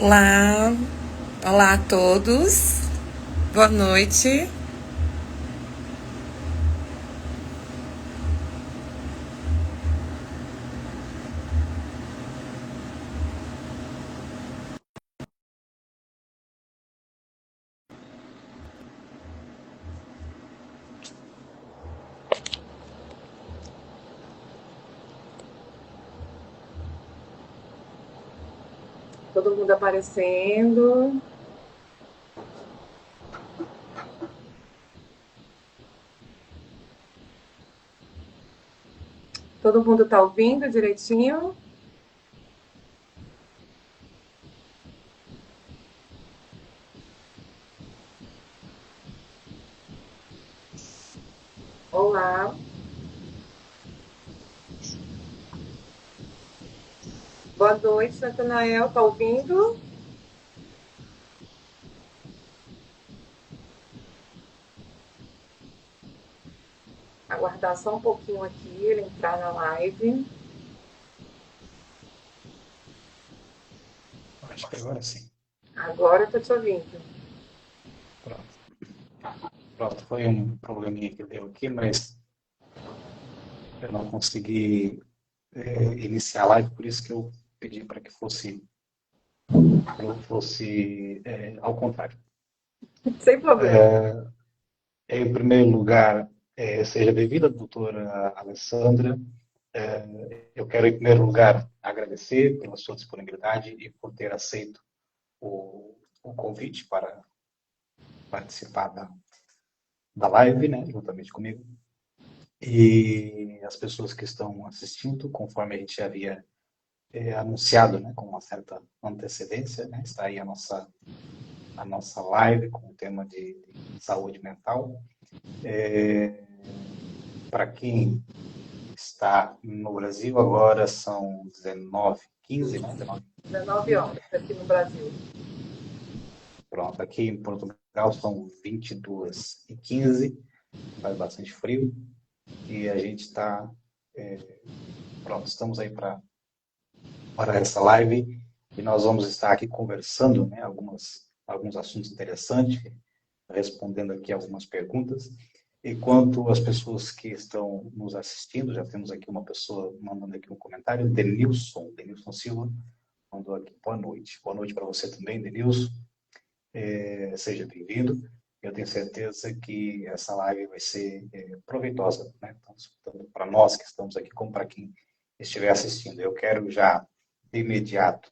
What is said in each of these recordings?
Olá, olá a todos, boa noite. Todo mundo aparecendo. Todo mundo está ouvindo direitinho? Olá. Boa noite, Natanael. Está ouvindo? Aguardar só um pouquinho aqui, ele entrar na live. Acho que agora sim. Agora eu estou te ouvindo. Pronto. Pronto, foi um probleminha que deu aqui, mas eu não consegui iniciar a live, por isso que eu pedi para que fosse ao contrário. Sem problema. Em primeiro lugar, seja bem-vinda, doutora Alessandra. Eu quero, em primeiro lugar, agradecer pela sua disponibilidade e por ter aceito o convite para participar da live, né, juntamente comigo. E as pessoas que estão assistindo, conforme a gente havia anunciado, né, com uma certa antecedência, né, está aí a nossa live com o tema de saúde mental. Para quem está no Brasil, agora são 19h15, né? 19. 19 horas aqui no Brasil. Pronto, aqui em Portugal são 22h15, faz bastante frio, e a gente está, pronto, estamos aí para essa live e nós vamos estar aqui conversando, né, alguns assuntos interessantes, respondendo aqui algumas perguntas. Enquanto as pessoas que estão nos assistindo, já temos aqui uma pessoa mandando aqui um comentário, Denilson Silva, mandou aqui boa noite. Boa noite para você também, Denilson. Seja bem-vindo. Eu tenho certeza que essa live vai ser proveitosa, né? Tanto para nós que estamos aqui, como para quem estiver assistindo. Eu quero já, de imediato,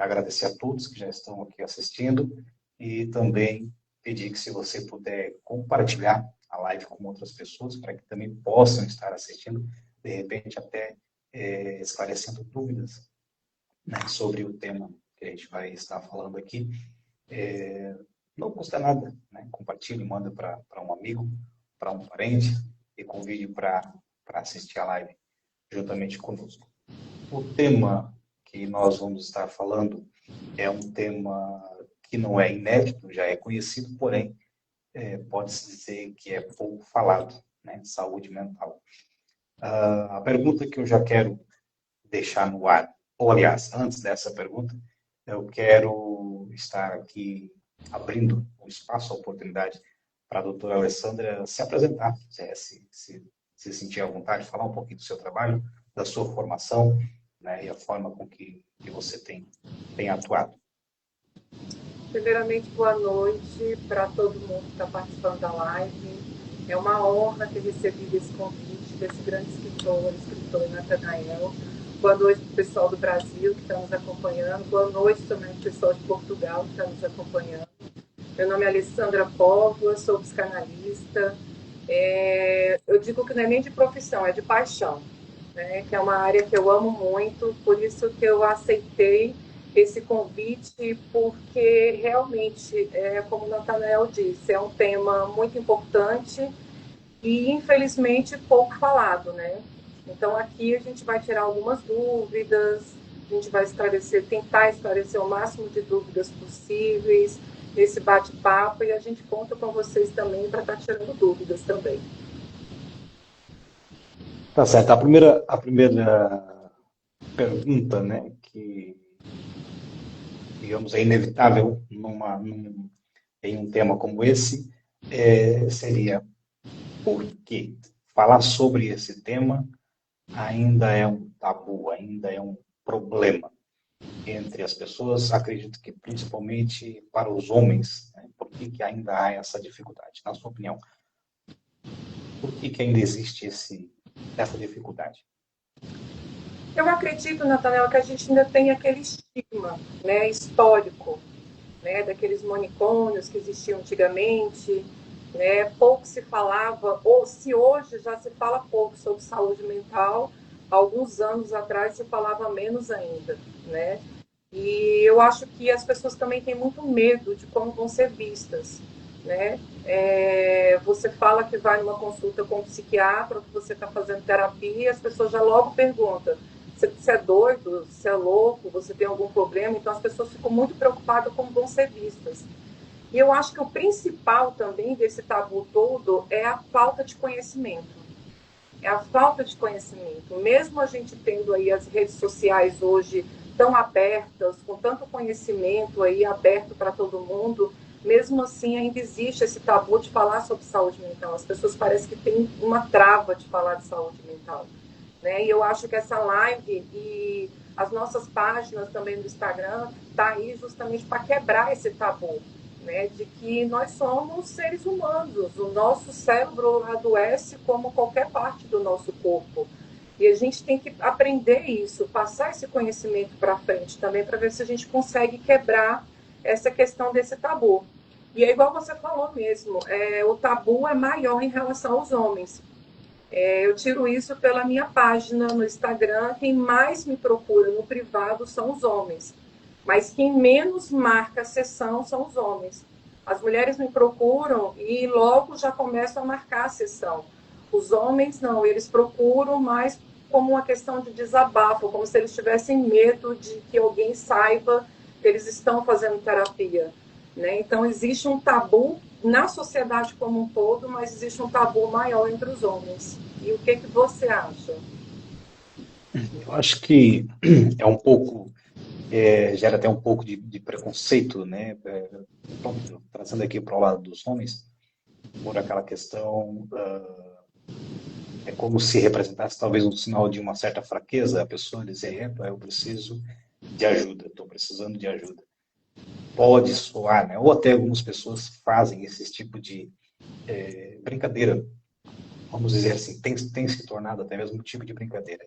agradecer a todos que já estão aqui assistindo e também pedir que, se você puder, compartilhar a live com outras pessoas para que também possam estar assistindo, de repente até esclarecendo dúvidas, né, sobre o tema que a gente vai estar falando aqui. Não custa nada, né? Compartilhe, manda para um amigo, para um parente e convide para assistir a live juntamente conosco. O tema que nós vamos estar falando é um tema que não é inédito, já é conhecido, porém, pode-se dizer que é pouco falado, né? Saúde mental. A pergunta que eu já quero deixar no ar, ou aliás, antes dessa pergunta, eu quero estar aqui abrindo o espaço, a oportunidade para a doutora Alessandra se apresentar, se sentir à vontade, falar um pouquinho do seu trabalho, da sua formação, né, e a forma com que você tem atuado. Primeiramente, boa noite para todo mundo que está participando da live. É uma honra ter recebido esse convite desse grande escritor Natanael. Boa noite para o pessoal do Brasil que está nos acompanhando. Boa noite também para o pessoal de Portugal que está nos acompanhando. Meu nome é Alessandra Póvoa, sou psicanalista. Eu digo que não é nem de profissão, é de paixão, né? Que é uma área que eu amo muito, por isso que eu aceitei esse convite, porque realmente, como o Natanael disse, é um tema muito importante e, infelizmente, pouco falado, né? Então, aqui a gente vai tirar algumas dúvidas, a gente vai esclarecer, tentar esclarecer o máximo de dúvidas possíveis nesse bate-papo, e a gente conta com vocês também para estar tirando dúvidas também. Tá certo. A primeira pergunta, né, que digamos, é inevitável em um tema como esse, seria por que falar sobre esse tema ainda é um tabu, ainda é um problema entre as pessoas, acredito que principalmente para os homens, né? Por que ainda há essa dificuldade? Na sua opinião, por que ainda existe essa dificuldade? Eu acredito, Nathanael, que a gente ainda tem aquele estigma, né, histórico, né, daqueles manicômios que existiam antigamente, né, pouco se falava, ou se hoje já se fala pouco sobre saúde mental, alguns anos atrás se falava menos ainda, né? E eu acho que as pessoas também têm muito medo de como vão ser vistas, né? Você fala que vai numa consulta com um psiquiatra, que você está fazendo terapia, e as pessoas já logo perguntam: você é doido, você é louco, você tem algum problema? Então as pessoas ficam muito preocupadas como vão ser vistas. E eu acho que o principal também desse tabu todo é a falta de conhecimento. É a falta de conhecimento. Mesmo a gente tendo aí as redes sociais hoje tão abertas, com tanto conhecimento aí aberto para todo mundo, mesmo assim ainda existe esse tabu de falar sobre saúde mental. As pessoas parecem que têm uma trava de falar de saúde mental, né? E eu acho que essa live e as nossas páginas também do Instagram tá aí justamente para quebrar esse tabu, né, de que nós somos seres humanos, o nosso cérebro adoece como qualquer parte do nosso corpo. E a gente tem que aprender isso, passar esse conhecimento para frente também, para ver se a gente consegue quebrar essa questão desse tabu. E é igual você falou mesmo, o tabu é maior em relação aos homens. Eu tiro isso pela minha página no Instagram. Quem mais me procura no privado são os homens. Mas quem menos marca a sessão são os homens. As mulheres me procuram e logo já começam a marcar a sessão. Os homens não, eles procuram mais como uma questão de desabafo, como se eles tivessem medo de que alguém saiba que eles estão fazendo terapia, né? Então existe um tabu na sociedade como um todo, mas existe um tabu maior entre os homens. E o que você acha? Eu acho que é um pouco, gera até um pouco de preconceito, né? Pronto, trazendo aqui para o lado dos homens, por aquela questão, é como se representasse talvez um sinal de uma certa fraqueza, a pessoa dizer, eu preciso de ajuda, estou precisando de ajuda. Pode soar, né? Ou até algumas pessoas fazem esse tipo de brincadeira, vamos dizer assim, tem se tornado até mesmo um tipo de brincadeira.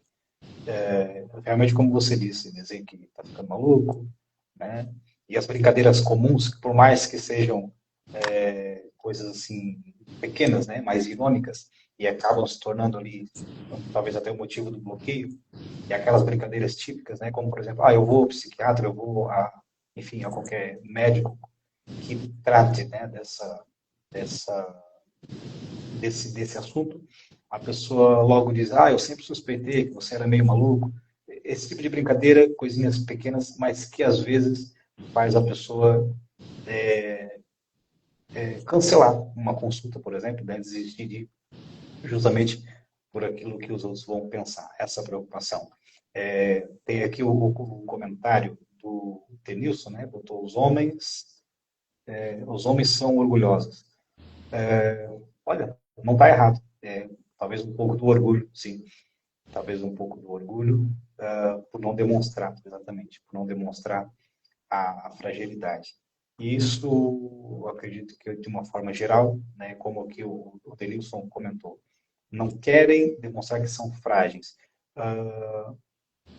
Realmente, como você disse, dizer que está ficando maluco, né? E as brincadeiras comuns, por mais que sejam coisas assim pequenas, né, mais irônicas, e acabam se tornando ali talvez até o motivo do bloqueio, e aquelas brincadeiras típicas, né, como por exemplo, eu vou ao psiquiatra, eu vou enfim, a qualquer médico que trate, né, desse assunto, a pessoa logo diz, eu sempre suspeitei que você era meio maluco. Esse tipo de brincadeira, coisinhas pequenas, mas que às vezes faz a pessoa cancelar uma consulta, por exemplo, né, desistir de justamente por aquilo que os outros vão pensar, essa preocupação. Tem aqui o comentário do Tenilson, né, botou os homens são orgulhosos. Olha, não está errado. Talvez um pouco do orgulho, sim. Talvez um pouco do orgulho por não demonstrar, exatamente, por não demonstrar a fragilidade. E isso, eu acredito que de uma forma geral, né, como aqui o Denilson comentou, não querem demonstrar que são frágeis.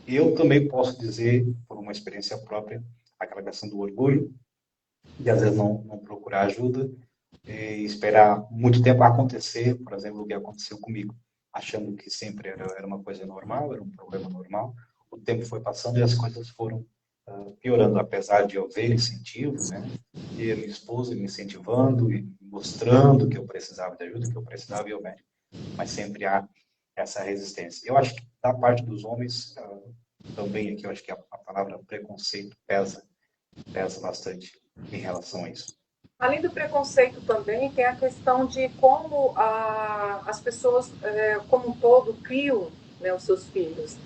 Eu também posso dizer, por uma experiência própria, aquela questão do orgulho, de às vezes não procurar ajuda, e esperar muito tempo acontecer, por exemplo, o que aconteceu comigo, achando que sempre era uma coisa normal, era um problema normal. O tempo foi passando e as coisas foram piorando, apesar de eu ver incentivo, né? E a minha esposa me incentivando e mostrando que eu precisava de ajuda, que eu precisava ir ao médico. Mas sempre há essa resistência. Eu acho que da parte dos homens, também aqui, eu acho que a palavra preconceito pesa bastante em relação a isso. Além do preconceito também, tem a questão de como as pessoas, como um todo, criam, né, os seus filhos.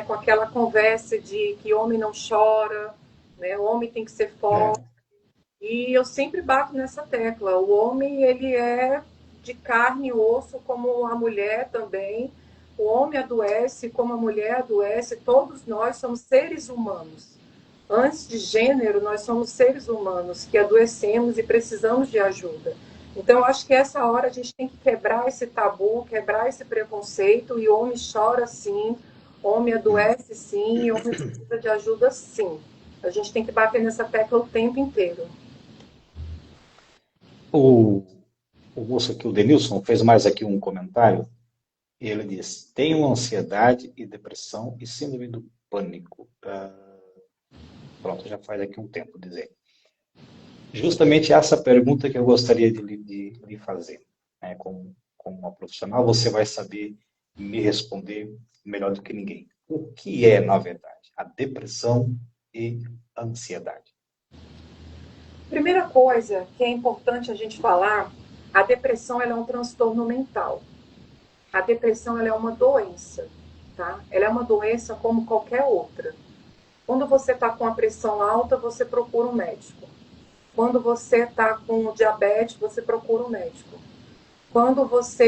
Com aquela conversa de que homem não chora, né? O homem tem que ser forte. E eu sempre bato nessa tecla. O homem, ele é de carne e osso, como a mulher também. O homem adoece, como a mulher adoece. Todos nós somos seres humanos. Antes de gênero, nós somos seres humanos que adoecemos e precisamos de ajuda. Então, eu acho que essa hora a gente tem que quebrar esse tabu, quebrar esse preconceito. E o homem chora sim, homem adoece sim, e homem precisa de ajuda sim. A gente tem que bater nessa tecla o tempo inteiro. O, o moço aqui, o Denilson, fez mais aqui um comentário. E ele diz: tenho ansiedade e depressão e síndrome do pânico. Pronto, já faz aqui um tempo dizer. Justamente essa pergunta que eu gostaria de lhe fazer. Né? Como uma profissional, você vai saber me responder melhor do que ninguém. O que é, na verdade, a depressão e a ansiedade? Primeira coisa que é importante a gente falar, a depressão ela é um transtorno mental. A depressão ela é uma doença, tá? Ela é uma doença como qualquer outra. Quando você está com a pressão alta, você procura um médico. Quando você está com diabetes, você procura um médico.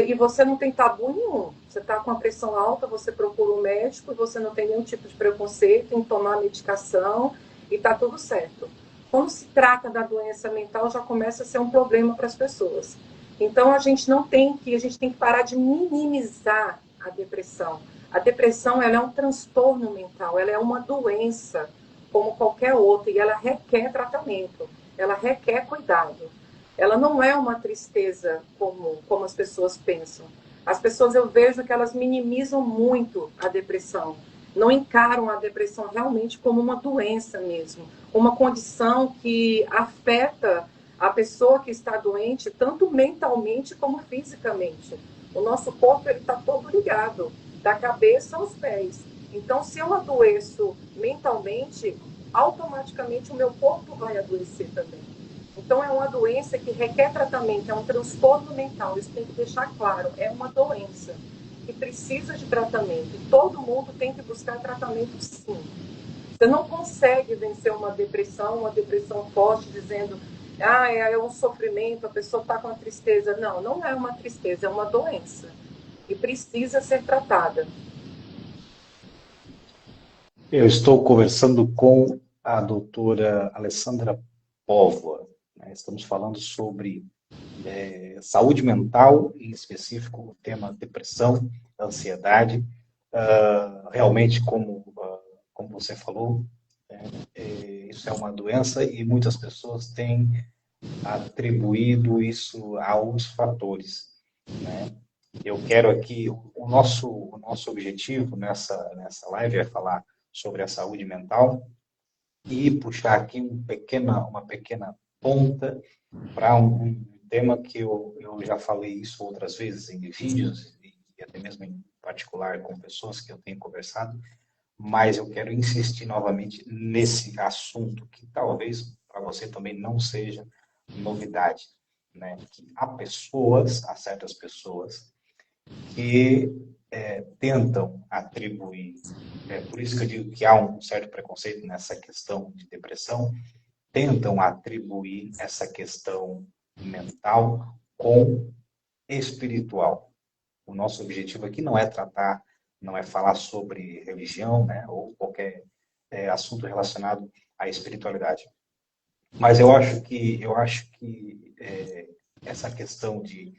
E você não tem tabu nenhum. Você está com a pressão alta, você procura um médico e você não tem nenhum tipo de preconceito em tomar medicação e está tudo certo. Quando se trata da doença mental, já começa a ser um problema para as pessoas. Então a gente tem que parar de minimizar a depressão. A depressão ela é um transtorno mental, ela é uma doença como qualquer outra e ela requer tratamento, ela requer cuidado. Ela não é uma tristeza como as pessoas pensam. As pessoas, eu vejo que elas minimizam muito a depressão. Não encaram a depressão realmente como uma doença mesmo. Uma condição que afeta a pessoa que está doente, tanto mentalmente como fisicamente. O nosso corpo está todo ligado, da cabeça aos pés. Então, se eu adoeço mentalmente, automaticamente o meu corpo vai adoecer também. Então, é uma doença que requer tratamento, é um transtorno mental, isso tem que deixar claro, é uma doença que precisa de tratamento. E todo mundo tem que buscar tratamento, sim. Você não consegue vencer uma depressão forte, dizendo, é um sofrimento, a pessoa está com uma tristeza. Não, não é uma tristeza, é uma doença. E precisa ser tratada. Eu estou conversando com a doutora Alessandra Póvoa. Né? Estamos falando sobre saúde mental, em específico o tema depressão, ansiedade. Realmente, como você falou, isso é uma doença e muitas pessoas têm atribuído isso a alguns fatores. Né? Eu quero aqui, o nosso objetivo nessa live é falar sobre a saúde mental e puxar aqui uma pequena ponta para um tema que eu já falei isso outras vezes em vídeos e até mesmo em particular com pessoas que eu tenho conversado, mas eu quero insistir novamente nesse assunto que talvez para você também não seja novidade, né? Que há certas pessoas que tentam atribuir, por isso que eu digo que há um certo preconceito nessa questão de depressão, tentam atribuir essa questão mental com espiritual. O nosso objetivo aqui não é tratar, não é falar sobre religião, né, ou qualquer assunto relacionado à espiritualidade. Mas eu acho que essa questão de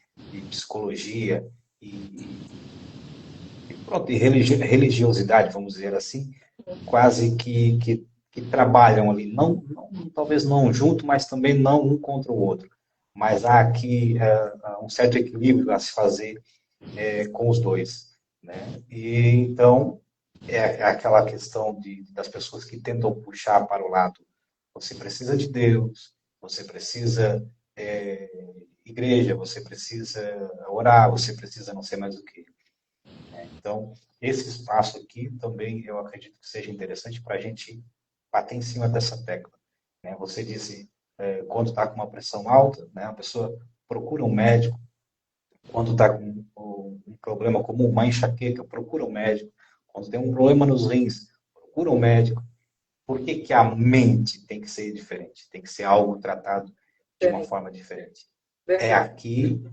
psicologia pronto, e religiosidade, vamos dizer assim, quase que trabalham ali, talvez não junto, mas também não um contra o outro. Mas há aqui um certo equilíbrio a se fazer com os dois. Né? E então, é aquela questão das pessoas que tentam puxar para o lado. Você precisa de Deus, você precisa igreja, você precisa orar, você precisa não sei mais o que. Então, esse espaço aqui também eu acredito que seja interessante para a gente bater em cima dessa tecla. Né? Você disse, quando está com uma pressão alta, né, a pessoa procura um médico. Quando está com um problema como uma enxaqueca, procura um médico. Quando tem um problema nos rins, procura um médico. Por que que a mente tem que ser diferente? Tem que ser algo tratado de uma Diferente. forma diferente. É Verdade. aqui,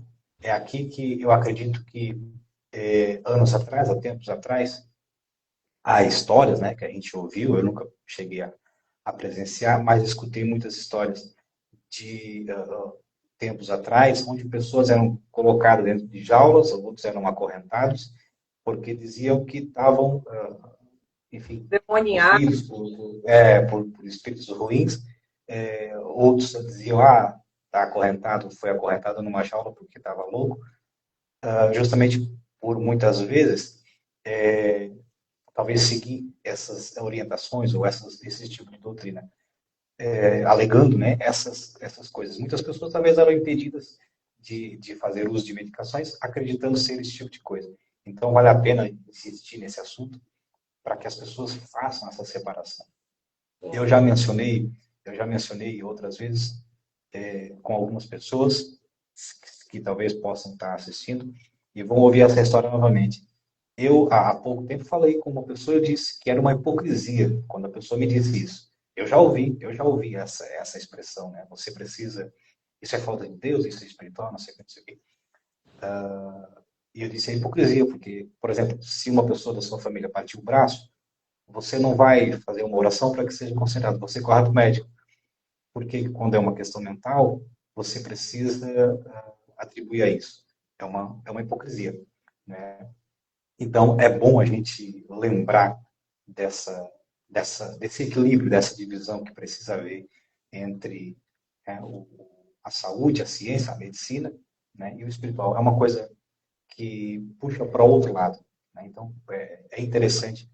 é aqui que eu acredito que anos atrás, há tempos atrás, há histórias, né, que a gente ouviu, eu nunca cheguei a presenciar, mas escutei muitas histórias de tempos atrás, onde pessoas eram colocadas dentro de jaulas, outros eram acorrentados, porque diziam que estavam, enfim, Demoniado. possuídos por espíritos ruins. Outros diziam, está acorrentado, foi acorrentado numa jaula porque estava louco. Justamente por muitas vezes, talvez seguir essas orientações ou esse tipo de doutrina, alegando, né, essas coisas. Muitas pessoas talvez eram impedidas de fazer uso de medicações, acreditando ser esse tipo de coisa. Então, vale a pena insistir nesse assunto para que as pessoas façam essa separação. Eu já mencionei outras vezes com algumas pessoas que talvez possam estar assistindo e vão ouvir essa história novamente. Eu, há pouco tempo, falei com uma pessoa e disse que era uma hipocrisia quando a pessoa me disse isso. Eu já ouvi essa expressão, né? Você precisa, isso é falta de Deus, isso é espiritual, não sei o que, não sei o que. E eu disse é hipocrisia, porque, por exemplo, se uma pessoa da sua família partiu o braço, você não vai fazer uma oração para que seja considerado, você corre para o médico. Porque quando é uma questão mental, você precisa atribuir a isso. É uma hipocrisia, né? Então, é bom a gente lembrar desse equilíbrio, dessa divisão que precisa haver entre a saúde, a ciência, a medicina, né, e o espiritual. É uma coisa que puxa para o outro lado, né? Então, é interessante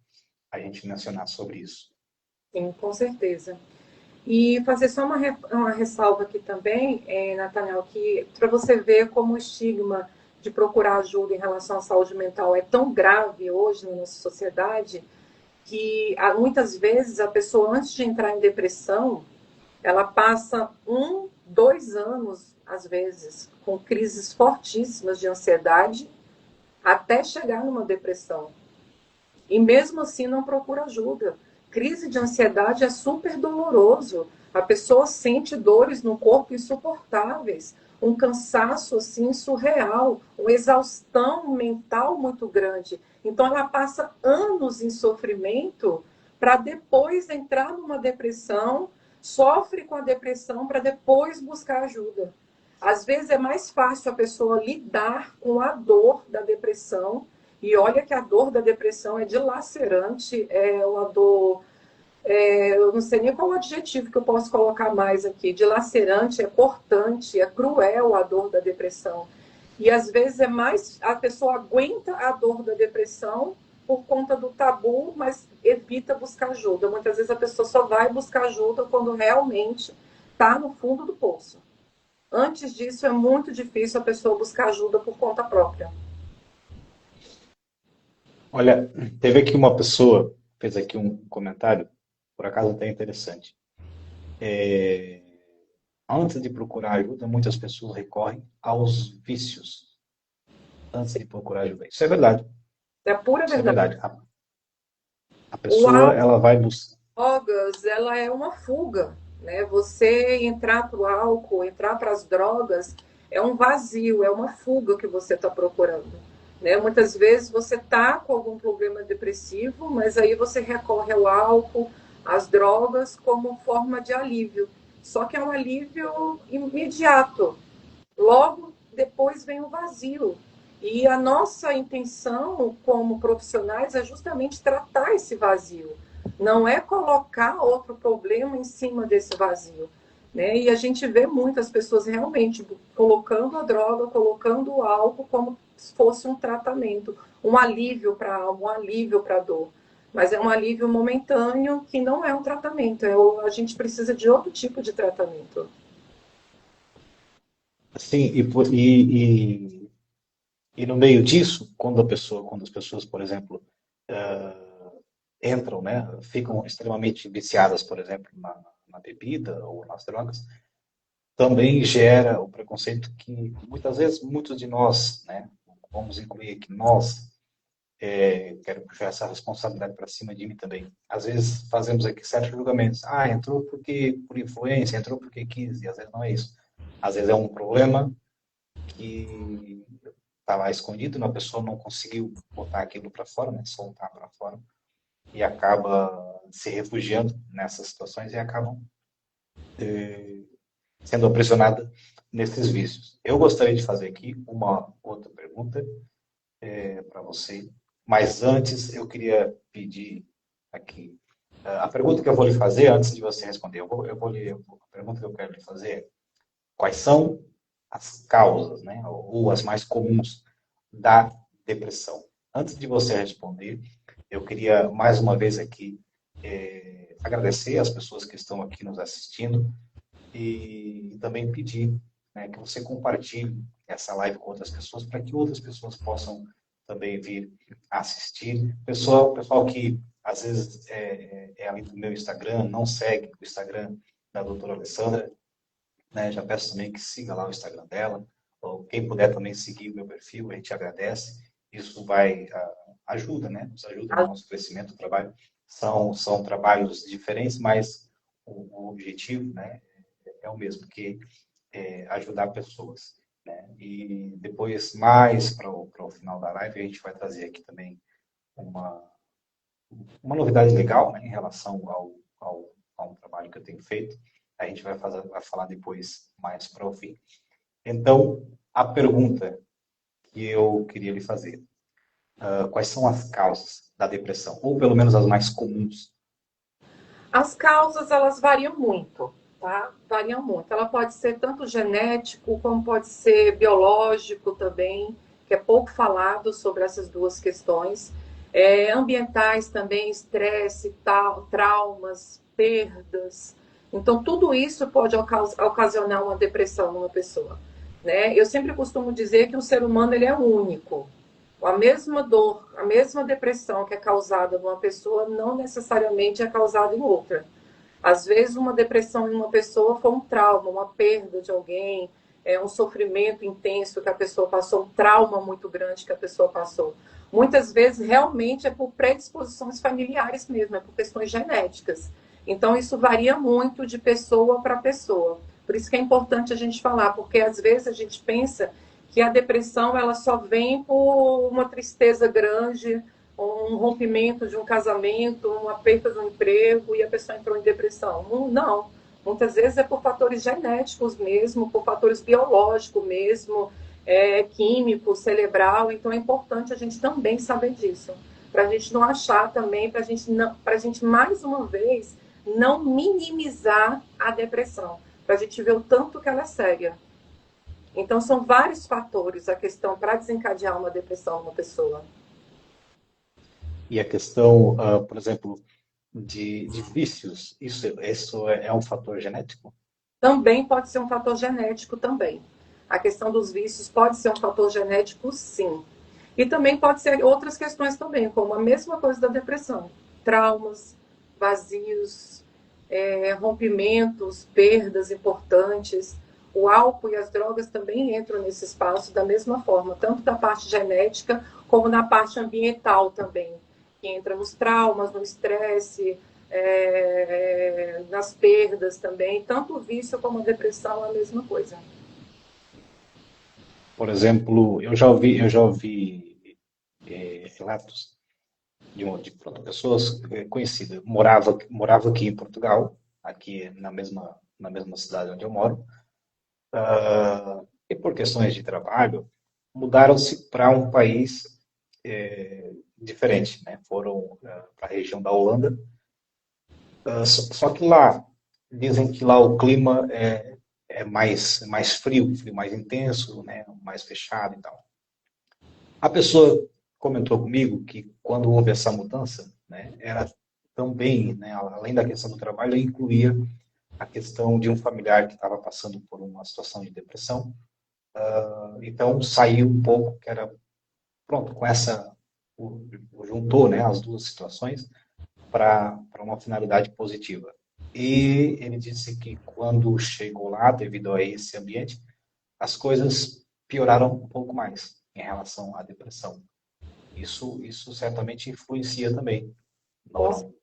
a gente mencionar sobre isso. Sim, com certeza. E fazer só uma ressalva aqui também, Nathaniel, que para você ver como o estigma de procurar ajuda em relação à saúde mental é tão grave hoje na nossa sociedade, que muitas vezes a pessoa, antes de entrar em depressão, ela passa 2 anos, às vezes, com crises fortíssimas de ansiedade, até chegar numa depressão. E mesmo assim não procura ajuda. Crise de ansiedade é super doloroso. A pessoa sente dores no corpo insuportáveis, um cansaço assim surreal, uma exaustão mental muito grande. Então ela passa anos em sofrimento para depois entrar numa depressão, sofre com a depressão para depois buscar ajuda. Às vezes é mais fácil a pessoa lidar com a dor da depressão, e olha que a dor da depressão é dilacerante, é uma dor, eu não sei nem qual adjetivo que eu posso colocar mais aqui, dilacerante, é cortante, é cruel a dor da depressão. E às vezes a pessoa aguenta a dor da depressão por conta do tabu, mas evita buscar ajuda. Muitas vezes a pessoa só vai buscar ajuda quando realmente está no fundo do poço. Antes disso, é muito difícil a pessoa buscar ajuda por conta própria. Olha, teve aqui uma pessoa, fez aqui um comentário, por acaso até interessante. Antes de procurar ajuda, muitas pessoas recorrem aos vícios antes de procurar ajuda. Isso é verdade. É pura Isso é verdade. verdade. A O pessoa, ela vai buscar. drogas, ela é uma fuga, né? Você entrar para o álcool, entrar para as drogas, é um vazio, é uma fuga que você está procurando, né? Muitas vezes você está com algum problema depressivo, mas aí você recorre ao álcool, às drogas como forma de alívio. Só que é um alívio imediato. Logo depois vem o vazio. E a nossa intenção como profissionais é justamente tratar esse vazio, não é colocar outro problema em cima desse vazio. Né? E a gente vê muitas pessoas realmente colocando a droga, colocando o álcool como se fosse um tratamento, um alívio para a alma, um alívio para a dor. Mas é um alívio momentâneo que não é um tratamento. A gente precisa de outro tipo de tratamento. Sim, e no meio disso, quando as pessoas, por exemplo, entram, né, ficam extremamente viciadas, por exemplo, na bebida ou nas drogas, também gera o preconceito que muitas vezes muitos de nós, né, vamos incluir aqui nós, quero puxar essa responsabilidade para cima de mim também. Às vezes fazemos aqui certos julgamentos. Ah, entrou porque por influência, entrou porque quis, e às vezes não é isso. Às vezes é um problema que está lá escondido, a pessoa não conseguiu botar aquilo para fora, né, soltar para fora, e acaba se refugiando nessas situações e acabam sendo aprisionada nesses vícios. Eu gostaria de fazer aqui uma outra pergunta para você, mas antes eu queria pedir aqui a pergunta que eu vou lhe fazer antes de você responder. A pergunta que eu quero lhe fazer é: quais são as causas, né, ou as mais comuns da depressão? Antes de você responder, eu queria mais uma vez aqui agradecer as pessoas que estão aqui nos assistindo e também pedir, né, que você compartilhe essa live com outras pessoas para que outras pessoas possam também vir assistir. Pessoal que às vezes é ali do meu Instagram, não segue o Instagram da doutora Alessandra, né, já peço também que siga lá o Instagram dela, ou quem puder também seguir o meu perfil, a gente agradece. Isso ajuda, né? Nos ajuda no nosso crescimento. O trabalho são trabalhos diferentes, mas o objetivo, né, é o mesmo, que ajudar pessoas, né? E depois, mais para o final da live, a gente vai trazer aqui também uma novidade legal, né, em relação a um trabalho que eu tenho feito. A gente vai falar depois mais para o fim. Então, a pergunta que eu queria lhe fazer: quais são as causas da depressão, ou pelo menos as mais comuns? As causas, elas variam muito, tá? Variam muito. Ela pode ser tanto genético, como pode ser biológico também, que é pouco falado sobre essas duas questões. Ambientais também, estresse, traumas, perdas. Então, tudo isso pode ocasionar uma depressão numa pessoa, né? Eu sempre costumo dizer que o ser humano ele é único. A mesma dor, a mesma depressão que é causada numa pessoa não necessariamente é causada em outra. Às vezes, uma depressão em uma pessoa foi um trauma, uma perda de alguém, um sofrimento intenso que a pessoa passou, um trauma muito grande que a pessoa passou. Muitas vezes, realmente, é por predisposições familiares mesmo, é por questões genéticas. Então, isso varia muito de pessoa para pessoa. Por isso que é importante a gente falar, porque às vezes a gente pensa que a depressão ela só vem por uma tristeza grande, um rompimento de um casamento, uma perda de um emprego e a pessoa entrou em depressão. Não. Muitas vezes é por fatores genéticos mesmo, por fatores biológicos mesmo, químico, cerebral. Então é importante a gente também saber disso. Para a gente não achar também, para a gente mais uma vez não minimizar a depressão. Para a gente ver o tanto que ela é séria. Então, são vários fatores a questão para desencadear uma depressão numa pessoa. E a questão, por exemplo, de vícios, isso é um fator genético? Também pode ser um fator genético também. A questão dos vícios pode ser um fator genético, sim. E também pode ser outras questões também, como a mesma coisa da depressão. Traumas, vazios, rompimentos, perdas importantes. O álcool e as drogas também entram nesse espaço da mesma forma, tanto da parte genética como na parte ambiental também, que entra nos traumas, no estresse, nas perdas também. Tanto o vício como a depressão é a mesma coisa. Por exemplo, eu já ouvi relatos pronto, pessoas conhecidas. Morava aqui em Portugal, aqui na mesma cidade onde eu moro, e por questões de trabalho, mudaram-se para um país diferente, né? Foram para a região da Holanda. Só que lá, dizem que lá o clima é mais frio, mais intenso, né? Mais fechado e tal. A pessoa comentou comigo que quando houve essa mudança, né, era também, né, além da questão do trabalho, incluía a questão de um familiar que estava passando por uma situação de depressão. Então saiu um pouco, que era pronto, com juntou, né, as duas situações para uma finalidade positiva. E ele disse que quando chegou lá, devido a esse ambiente, as coisas pioraram um pouco mais em relação à depressão. Isso certamente influencia também, ou Com, não?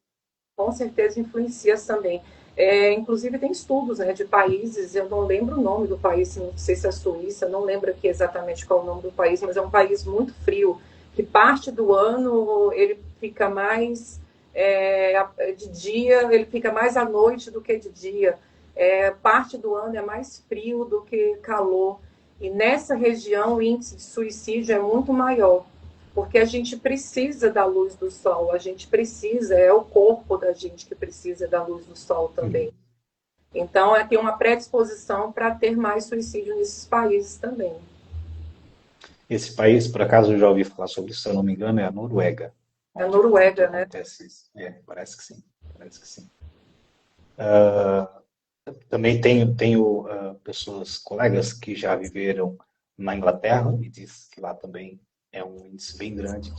com certeza influencia também. Inclusive tem estudos, né, de países, eu não lembro o nome do país, não sei se é a Suíça, não lembro aqui exatamente qual é o nome do país, mas é um país muito frio, que parte do ano ele fica mais de dia, ele fica mais à noite do que de dia. Parte do ano é mais frio do que calor. E nessa região o índice de suicídio é muito maior, porque a gente precisa da luz do sol, a gente precisa, é o corpo da gente que precisa da luz do sol também. Uhum. Então, tem uma predisposição para ter mais suicídio nesses países também. Esse país, por acaso, eu já ouvi falar sobre isso, se eu não me engano, é a Noruega, É a onde muito Noruega, né? acontece isso. Parece que sim, parece que sim. Também tenho pessoas, colegas que já viveram na Inglaterra e diz que lá também é um índice bem grande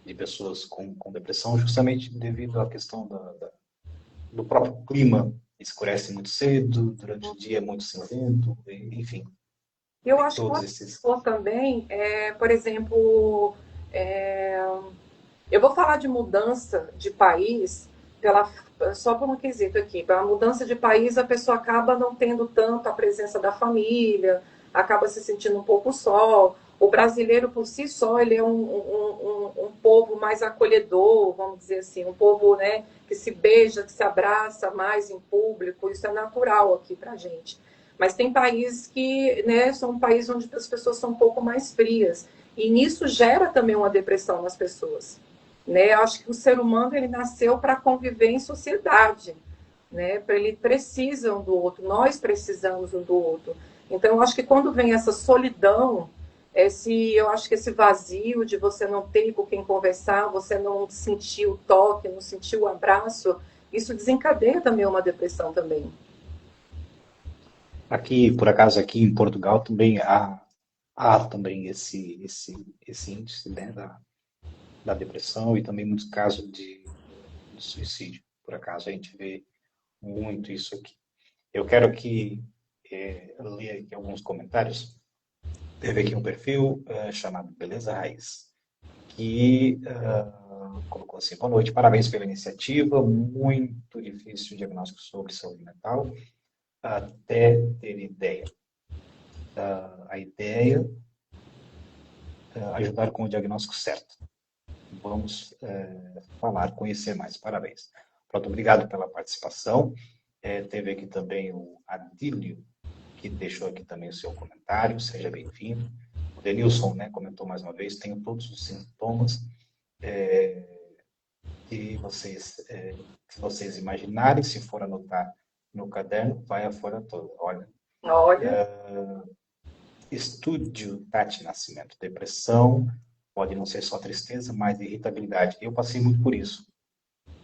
de pessoas com depressão, justamente devido à questão do próprio clima. Escurece muito cedo, durante o dia é muito cinzento, enfim, Eu tem acho que todos uma esses. pessoa também, por exemplo, é, eu vou falar de mudança de país pela, só por um quesito aqui. Pela mudança de país, a pessoa acaba não tendo tanto a presença da família, acaba se sentindo um pouco só. O brasileiro, por si só, ele é um povo mais acolhedor, vamos dizer assim, um povo, né, que se beija, que se abraça mais em público. Isso é natural aqui para a gente. Mas tem países que, né, são países onde as pessoas são um pouco mais frias. E nisso gera também uma depressão nas pessoas. Né? Eu acho que o ser humano ele nasceu para conviver em sociedade, né? Ele precisa um do outro, nós precisamos um do outro. Então eu acho que quando vem essa solidão, eu acho que esse vazio de você não ter com quem conversar, você não sentir o toque, não sentir o abraço, isso desencadeia também uma depressão também. Aqui, por acaso, aqui em Portugal também há também esse índice, né, da depressão e também muitos casos de suicídio. Por acaso, a gente vê muito isso aqui. Eu quero que ler aqui alguns comentários. Teve aqui um perfil chamado Beleza Raiz, que colocou assim: boa noite, parabéns pela iniciativa, muito difícil o diagnóstico sobre saúde mental, até ter ideia. A ideia é ajudar com o diagnóstico certo. Vamos falar, conhecer mais. Parabéns. Pronto, obrigado pela participação. Teve aqui também o Adílio, que deixou aqui também o seu comentário. Seja bem-vindo. O Denilson, né, comentou mais uma vez: tenho todos os sintomas que se vocês imaginarem, se for anotar no caderno, vai a folha toda. Olha, Olha, estúdio Tati Nascimento. Depressão pode não ser só tristeza, mas irritabilidade. Eu passei muito por isso,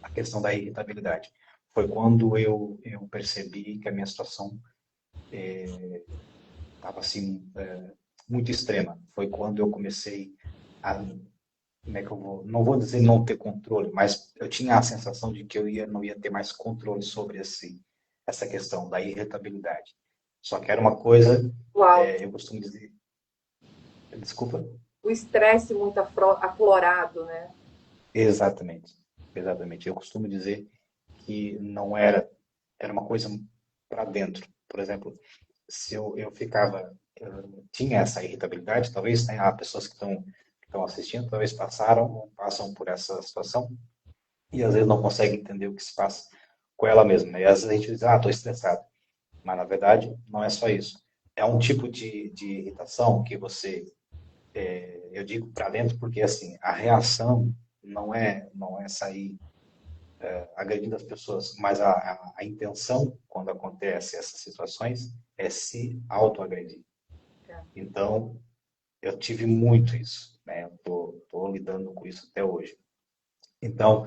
a questão da irritabilidade. Foi quando eu percebi que a minha situação estava assim, muito extrema. Foi quando eu comecei a, como é que eu vou, não vou dizer não ter controle, mas eu tinha a sensação de que não ia ter mais controle sobre essa questão da irritabilidade. Só que era uma coisa, uau, eu costumo dizer, desculpa. o estresse muito aflorado, né? Exatamente, exatamente. Eu costumo dizer que não era uma coisa para dentro. Por exemplo, se eu ficava, tinha essa irritabilidade, talvez, né, há pessoas que estão assistindo, talvez passaram ou passam por essa situação e às vezes não conseguem entender o que se passa com ela mesma. E às vezes a gente diz, estou estressado. Mas na verdade, não é só isso. É um tipo de irritação que eu digo para dentro porque assim, a reação não é sair agredindo as pessoas, mas a intenção, quando acontece essas situações, é se autoagredir. Então, eu tive muito isso, né? Eu tô lidando com isso até hoje. Então,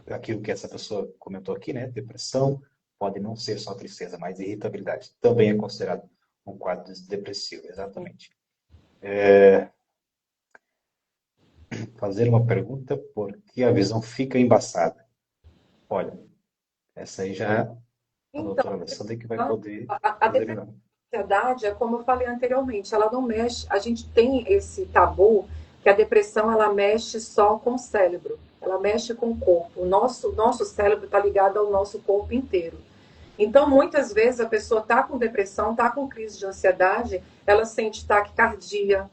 aquilo que essa pessoa comentou aqui, né? Depressão pode não ser só tristeza, mas irritabilidade também é considerado um quadro depressivo, exatamente. Fazer uma pergunta porque a visão fica embaçada. Olha, essa aí já a Então, doutora Alessandra que vai a, poder a, a dizer melhor. ansiedade é como eu falei anteriormente, ela não mexe, a gente tem esse tabu que a depressão ela mexe só com o cérebro, ela mexe com o corpo. O nosso cérebro está ligado ao nosso corpo inteiro. Então, muitas vezes a pessoa está com depressão, está com crise de ansiedade, ela sente taquicardia,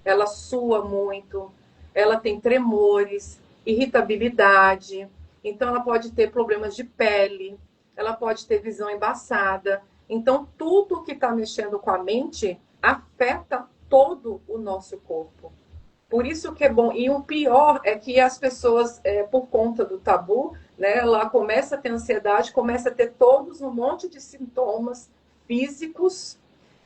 ela sua muito, ela tem tremores, irritabilidade, então ela pode ter problemas de pele, ela pode ter visão embaçada. Então, tudo que está mexendo com a mente afeta todo o nosso corpo. Por isso que é bom. E o pior é que as pessoas, por conta do tabu, né, ela começa a ter ansiedade, começa a ter todos um monte de sintomas físicos.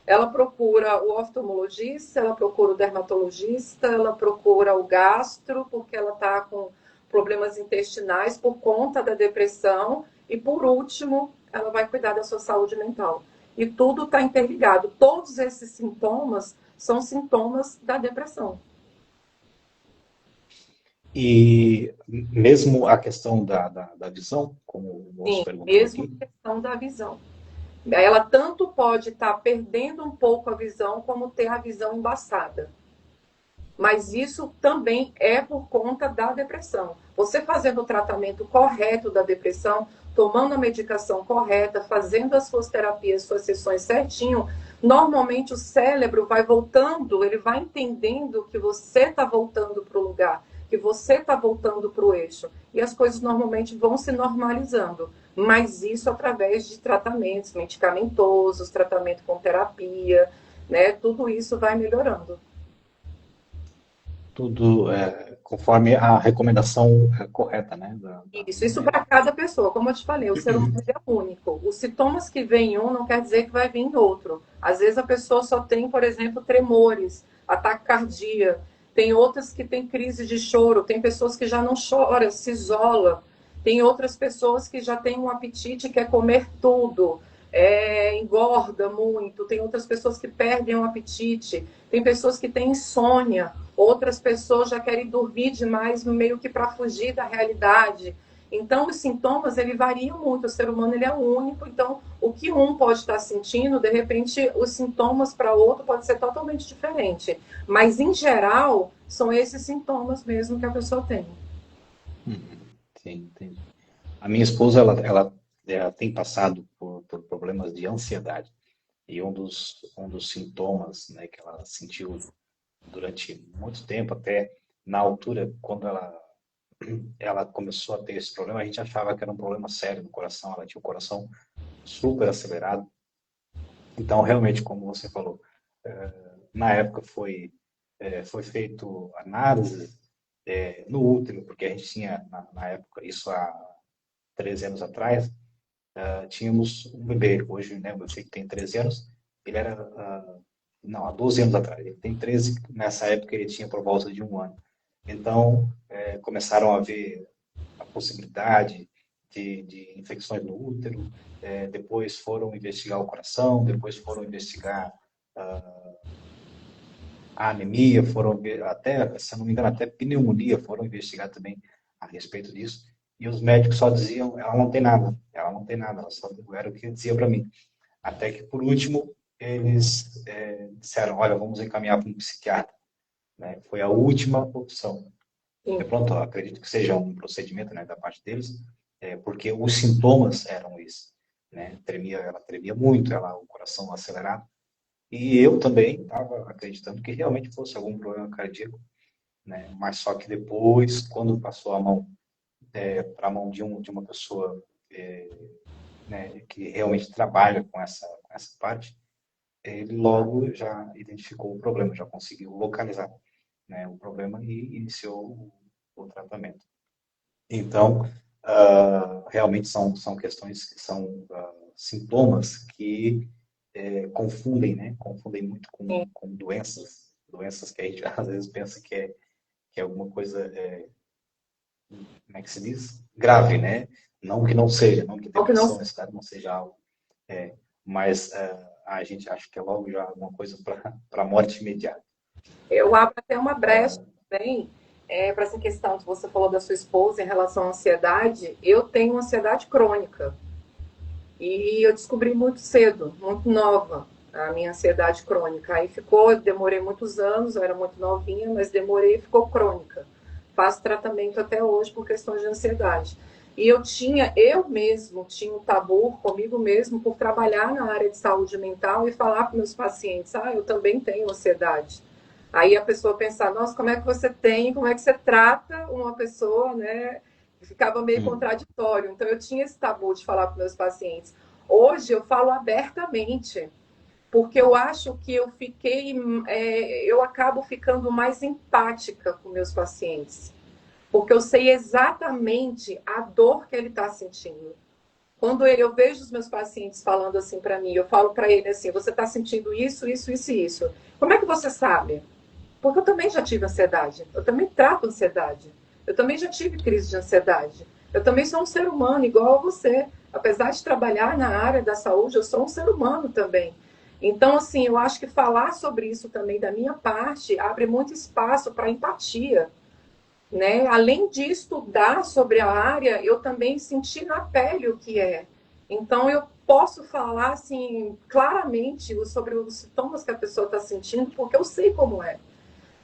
Ela procura o oftalmologista, ela procura o dermatologista, ela procura o gastro, porque ela está com problemas intestinais por conta da depressão. E, por último, ela vai cuidar da sua saúde mental. E tudo está interligado. Todos esses sintomas são sintomas da depressão. E mesmo a questão da visão, como o moço Sim, perguntou mesmo aqui, a questão da visão. Ela tanto pode estar perdendo um pouco a visão, como ter a visão embaçada. Mas isso também é por conta da depressão. Você fazendo o tratamento correto da depressão, tomando a medicação correta, fazendo as suas terapias, suas sessões certinho, normalmente o cérebro vai voltando, ele vai entendendo que você está voltando para o lugar, que você está voltando para o eixo. E as coisas normalmente vão se normalizando. Mas isso através de tratamentos medicamentosos, tratamento com terapia, né? Tudo isso vai melhorando. tudo conforme a recomendação correta, né, Isso, do isso para médico. cada pessoa. Como eu te falei, o ser humano é único. Os sintomas que vem em um não quer dizer que vai vir em outro. Às vezes a pessoa só tem, por exemplo, tremores, ataque cardíaco. Tem outras que têm crise de choro. Tem pessoas que já não choram, se isola. Tem outras pessoas que já têm um apetite e quer comer tudo. Engorda muito. Tem outras pessoas que perdem o apetite. Tem pessoas que têm insônia. Outras pessoas já querem dormir demais, meio que para fugir da realidade. Então, os sintomas, ele variam muito. O ser humano, ele é único. Então, o que um pode estar sentindo, de repente, os sintomas para outro pode ser totalmente diferente. Mas, em geral, são esses sintomas mesmo que a pessoa tem. Uhum. Sim, entendi. A minha esposa, ela tem passado por problemas de ansiedade. E um dos sintomas, né, que ela sentiu durante muito tempo, até na altura, quando ela começou a ter esse problema, a gente achava que era um problema sério no coração. Ela tinha o coração super acelerado. Então, realmente, como você falou, na época foi feito análise no útero, porque a gente tinha, na época, isso há 13 anos atrás, tínhamos um bebê. Hoje, né, o meu filho tem 13 anos, ele era, não, há 12 anos atrás, ele tem 13, nessa época ele tinha por volta de um ano. Então, começaram a ver a possibilidade de infecções no útero, depois foram investigar o coração, depois foram investigar a anemia, até, se eu não me engano, até pneumonia foram investigar também a respeito disso. E os médicos só diziam, ela não tem nada, ela não tem nada, ela só era o que dizia para mim. Até que, por último, eles disseram, olha, vamos encaminhar para um psiquiatra. Né? Foi a última opção. Sim. Pronto, acredito que seja um procedimento, né, da parte deles, porque os sintomas eram esses. Né? Ela tremia muito, o coração acelerado. E eu também estava acreditando que realmente fosse algum problema cardíaco, né? Mas só que depois, quando passou a mão para a mão de uma pessoa né, que realmente trabalha com essa parte, ele logo já identificou o problema, já conseguiu localizar, né, o problema e iniciou o tratamento. Então, realmente são questões que são sintomas que confundem, né? Confundem muito com doenças que a gente às vezes pensa que é alguma coisa, como é que se diz? Grave, né? Não que não seja, não que Ou que não, depressão, ansiedade não seja algo, mas a gente acha que é logo já alguma coisa para a morte imediata. eu abro até uma brecha também para essa questão que você falou da sua esposa em relação à ansiedade. Eu tenho ansiedade crônica. E eu descobri muito cedo, muito nova. a minha ansiedade crônica. Aí ficou, demorei muitos anos, eu era muito novinha, mas demorei e ficou crônica. Faço tratamento até hoje por questões de ansiedade. E eu mesmo tinha um tabu comigo mesmo por trabalhar na área de saúde mental e falar para meus pacientes, eu também tenho ansiedade. Aí a pessoa pensar, nossa, como é que você tem, como é que você trata uma pessoa, né? Ficava meio contraditório. Então eu tinha esse tabu de falar para meus pacientes. Hoje eu falo abertamente, porque eu acho que eu acabo ficando mais empática com meus pacientes, porque eu sei exatamente a dor que ele está sentindo. Quando eu vejo os meus pacientes falando assim para mim, eu falo para ele assim: você está sentindo isso, isso, isso e isso. Como é que você sabe? Porque eu também já tive ansiedade, eu também trato ansiedade, eu também já tive crise de ansiedade. Eu também sou um ser humano igual a você. Apesar de trabalhar na área da saúde, eu sou um ser humano também. Então, assim, eu acho que falar sobre isso também da minha parte abre muito espaço para empatia, né? Além de estudar sobre a área, eu também senti na pele o que é. Então, eu posso falar assim claramente sobre os sintomas que a pessoa está sentindo, porque eu sei como é.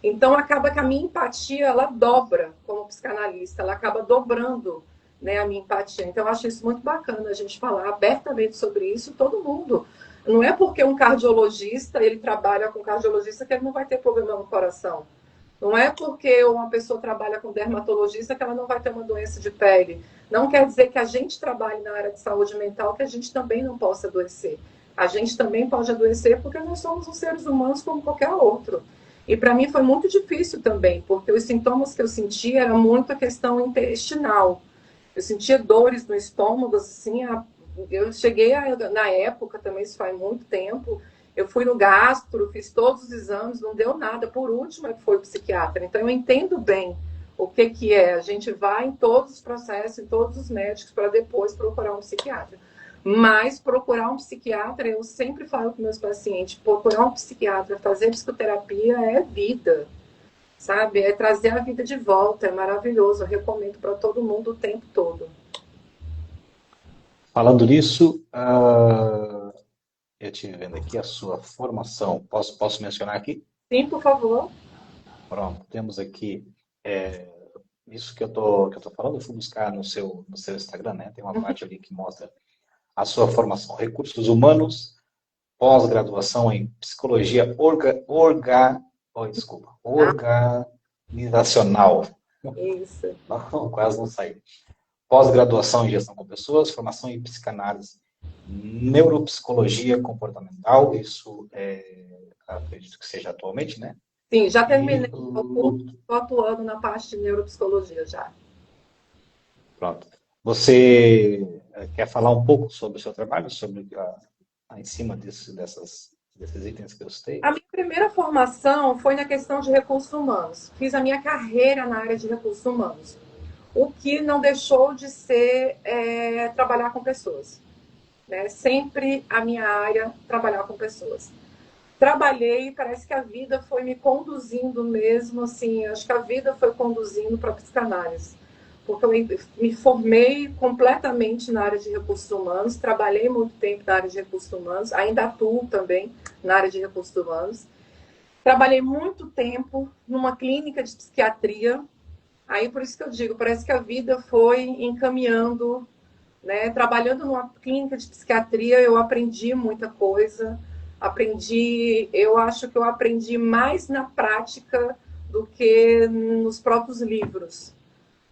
Então, acaba que a minha empatia, ela dobra como psicanalista, ela acaba dobrando, né, a minha empatia. Então, eu acho isso muito bacana, a gente falar abertamente sobre isso, todo mundo. Não é porque um cardiologista, ele trabalha com cardiologista que ele não vai ter problema no coração. Não é porque uma pessoa trabalha com dermatologista que ela não vai ter uma doença de pele. Não quer dizer que a gente trabalhe na área de saúde mental que a gente também não possa adoecer. A gente também pode adoecer porque nós somos os seres humanos como qualquer outro. E para mim foi muito difícil também, porque os sintomas que eu sentia era muito a questão intestinal. Eu sentia dores no estômago, assim, eu cheguei na época, também isso faz muito tempo, eu fui no gastro, fiz todos os exames, não deu nada. Por último, foi o psiquiatra. Então, eu entendo bem o que, que é. A gente vai em todos os processos, em todos os médicos, para depois procurar um psiquiatra. Mas procurar um psiquiatra, eu sempre falo com meus pacientes, procurar um psiquiatra, fazer psicoterapia é vida, sabe? É trazer a vida de volta, é maravilhoso. Eu recomendo para todo mundo o tempo todo. Falando nisso, eu estive vendo aqui a sua formação. Posso mencionar aqui? Sim, por favor. Pronto, temos aqui é, isso que eu tô falando. Eu fui buscar no seu Instagram, né? Tem uma parte ali que mostra a sua formação, recursos humanos, pós-graduação em psicologia Ah, organizacional. isso. Não, quase não saiu. Pós-graduação em gestão com pessoas, formação em psicanálise, neuropsicologia comportamental, isso acredito que seja atualmente, né? Sim, já E terminei o curso, estou atuando na parte de neuropsicologia já. pronto. Você quer falar um pouco sobre o seu trabalho, sobre em cima desses itens que eu citei? A minha primeira formação foi na questão de recursos humanos. Fiz a minha carreira na área de recursos humanos, o que não deixou de ser trabalhar com pessoas. Né? Sempre a minha área trabalhar com pessoas. Trabalhei, parece que a vida foi me conduzindo mesmo, assim, acho que a vida foi conduzindo para a psicanálise. Porque eu me formei completamente na área de recursos humanos, trabalhei muito tempo na área de recursos humanos, ainda atuo também na área de recursos humanos. Trabalhei muito tempo numa clínica de psiquiatria, aí por isso que eu digo, parece que a vida foi encaminhando, né? Trabalhando numa clínica de psiquiatria, eu aprendi muita coisa. Eu acho que eu aprendi mais na prática do que nos próprios livros,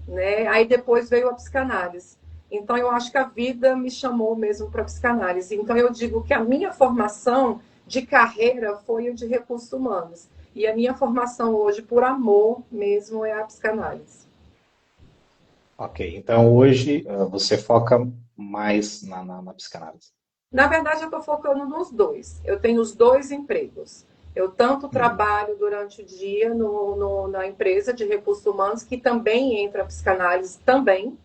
né? Aí depois veio a psicanálise. Então eu acho que a vida me chamou mesmo para a psicanálise. Então eu digo que a minha formação de carreira foi o de recursos humanos. E a minha formação hoje, por amor mesmo, é a psicanálise. Ok, então hoje você foca mais na psicanálise. Na verdade, eu estou focando nos dois. Eu tenho os dois empregos. Eu tanto trabalho durante o dia na empresa de recursos humanos, que também entra a psicanálise também,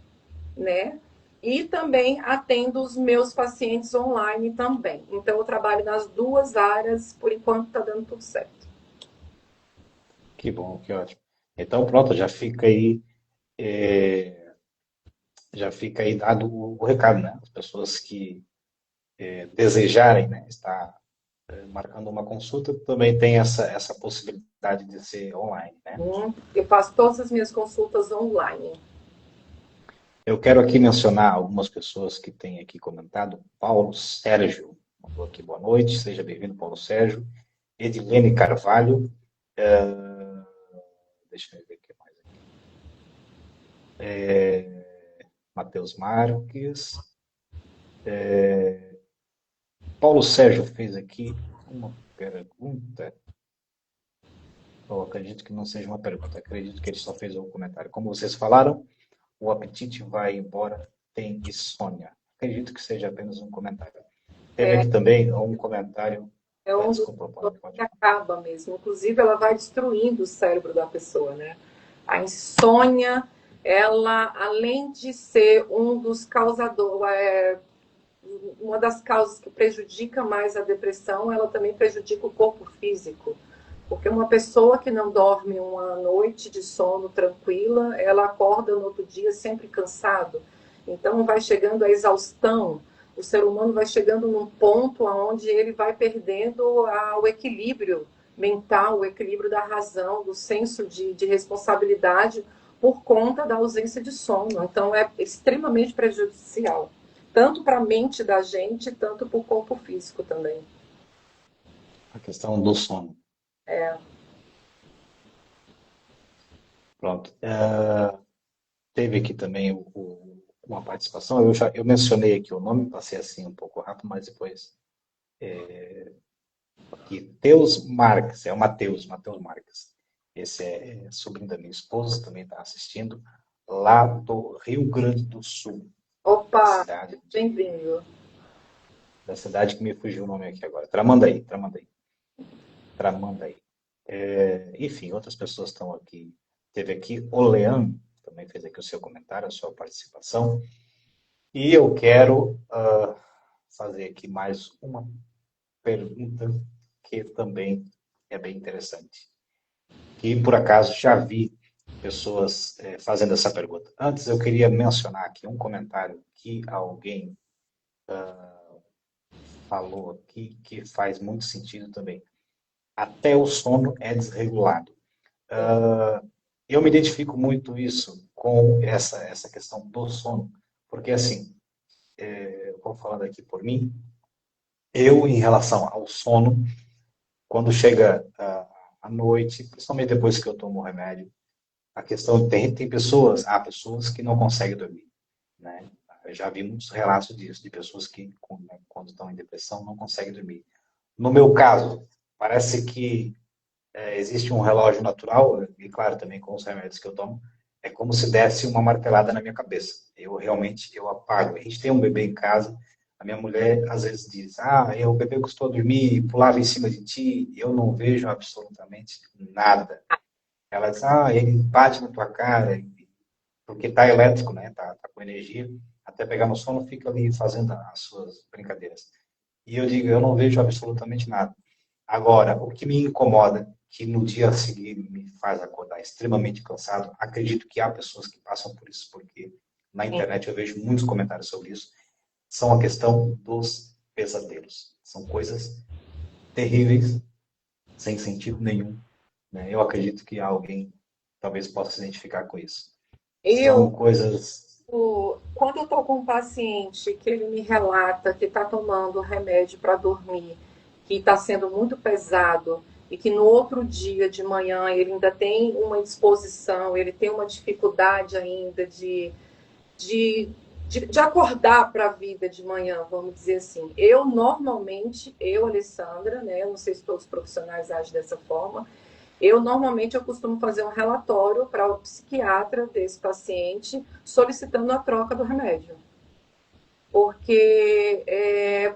né? E também atendo os meus pacientes online também. Então, eu trabalho nas duas áreas, por enquanto está dando tudo certo. Que bom, que ótimo. Então pronto, é, já fica aí dado o recado, né? As pessoas que desejarem, né, estar marcando uma consulta, também tem essa possibilidade de ser online, né? Eu faço todas as minhas consultas online. Eu quero aqui mencionar algumas pessoas que têm aqui comentado. Paulo Sérgio mandou aqui boa noite, seja bem-vindo, Paulo Sérgio. Edilene Carvalho, deixa eu ver o que mais aqui. Matheus Marques. Paulo Sérgio fez aqui uma pergunta. Eu acredito que não seja uma pergunta, acredito que ele só fez um comentário. Como vocês falaram, o apetite vai embora, tem insônia. Acredito que seja apenas um comentário. Teve aqui também um comentário. É um dos Desculpa, que acaba mesmo. Inclusive, ela vai destruindo o cérebro da pessoa, né? A insônia, ela, além de ser um dos causadores, uma das causas que prejudica mais a depressão, ela também prejudica o corpo físico. Porque uma pessoa que não dorme uma noite de sono tranquila, ela acorda no outro dia sempre cansado. Então vai chegando a exaustão, o ser humano vai chegando num ponto onde ele vai perdendo o equilíbrio mental, o equilíbrio da razão, do senso de responsabilidade por conta da ausência de sono. Então é extremamente prejudicial, tanto para a mente da gente, tanto para o corpo físico também. A questão do sono. Pronto. Teve aqui também uma participação. Eu mencionei aqui o nome, passei assim um pouco rápido, mas depois. Aqui, Teus Marques, é o Matheus Marques. Esse é sobrinho da minha esposa, também está assistindo, lá do Rio Grande do Sul. Opa, bem-vindo. Da cidade que me fugiu o nome aqui agora. Tramandaí. Enfim, outras pessoas estão aqui. Teve aqui o Leandro, também fez aqui o seu comentário, a sua participação. E eu quero fazer aqui mais uma pergunta que também é bem interessante. E, por acaso, já vi pessoas fazendo essa pergunta. Antes, eu queria mencionar aqui um comentário que alguém falou aqui, que faz muito sentido também. Até o sono é desregulado. Eu me identifico muito isso com essa questão do sono, porque, assim, eu vou falando aqui por mim, eu, em relação ao sono, quando chega à noite, principalmente depois que eu tomo o remédio, a questão há pessoas que não conseguem dormir, né? Eu já vi muitos relatos disso, de pessoas que, quando estão em depressão, não conseguem dormir. No meu caso, parece que existe um relógio natural, e claro, também com os remédios que eu tomo, é como se desse uma martelada na minha cabeça. Eu apago. A gente tem um bebê em casa, a minha mulher às vezes diz, o bebê gostou de dormir, pulava em cima de ti, eu não vejo absolutamente nada. Ela diz, ele bate na tua cara, porque está elétrico, né? Tá com energia, até pegar no sono, fica ali fazendo as suas brincadeiras. E eu digo, eu não vejo absolutamente nada. Agora, o que me incomoda, que no dia a seguir me faz acordar extremamente cansado, acredito que há pessoas que passam por isso, porque na internet eu vejo muitos comentários sobre isso, são a questão dos pesadelos. São coisas terríveis, sem sentido nenhum, né? Eu acredito que alguém talvez possa se identificar com isso. São coisas... Quando eu estou com um paciente que ele me relata que está tomando remédio para dormir, que está sendo muito pesado e que no outro dia de manhã ele ainda tem uma indisposição, ele tem uma dificuldade ainda de acordar para a vida de manhã, vamos dizer assim. Normalmente, Alessandra, né, eu não sei se todos os profissionais agem dessa forma, normalmente eu costumo fazer um relatório para o psiquiatra desse paciente solicitando a troca do remédio. Porque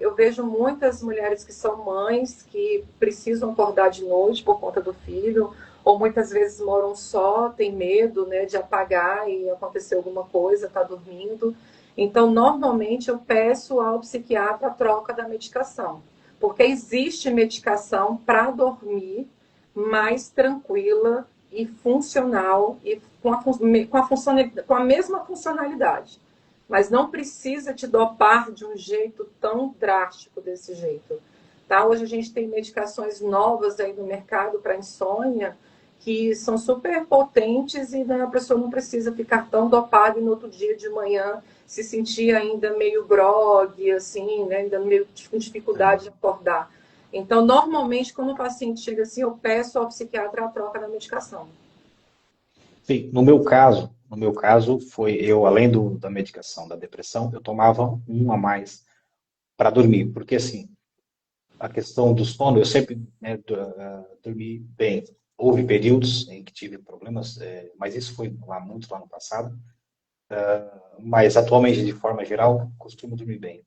eu vejo muitas mulheres que são mães que precisam acordar de noite por conta do filho, ou muitas vezes moram só, tem medo, né, de apagar e acontecer alguma coisa, tá dormindo. Então, normalmente eu peço ao psiquiatra a troca da medicação, porque existe medicação para dormir mais tranquila e funcional e com a mesma funcionalidade. Mas não precisa te dopar de um jeito tão drástico desse jeito. Tá? Hoje a gente tem medicações novas aí no mercado para insônia, que são super potentes e, né, a pessoa não precisa ficar tão dopada e no outro dia de manhã se sentir ainda meio grogue, assim, né, ainda meio com dificuldade de acordar. Então, normalmente, quando o paciente chega assim, eu peço ao psiquiatra a troca da medicação. Sim, no meu caso foi eu, além da medicação da depressão, eu tomava um a mais para dormir, porque assim, a questão do sono, eu sempre, né, dormi bem. Houve períodos em que tive problemas, mas isso foi muito lá no passado. Mas atualmente, de forma geral, costumo dormir bem.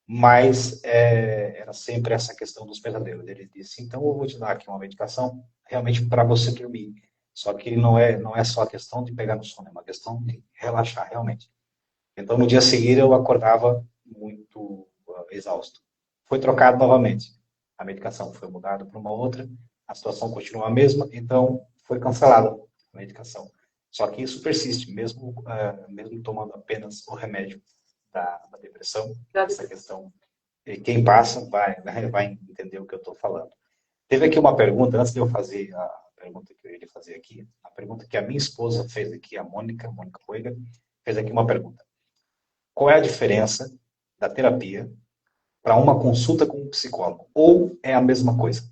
Mas era sempre essa questão dos pesadelos. Ele disse, então eu vou te dar aqui uma medicação realmente para você dormir. Só que não é só a questão de pegar no sono, é uma questão de relaxar realmente. Então no dia seguinte eu acordava muito exausto. Foi trocado novamente. A medicação foi mudada para uma outra, a situação continua a mesma, então foi cancelada a medicação. Só que isso persiste, mesmo tomando apenas o remédio da depressão, essa questão. E quem passa vai entender o que eu estou falando. Teve aqui uma pergunta, antes de eu fazer a pergunta que eu ia fazer aqui, a pergunta que a minha esposa fez aqui, a Mônica Coelho, fez aqui uma pergunta. Qual é a diferença da terapia para uma consulta com um psicólogo? Ou é a mesma coisa?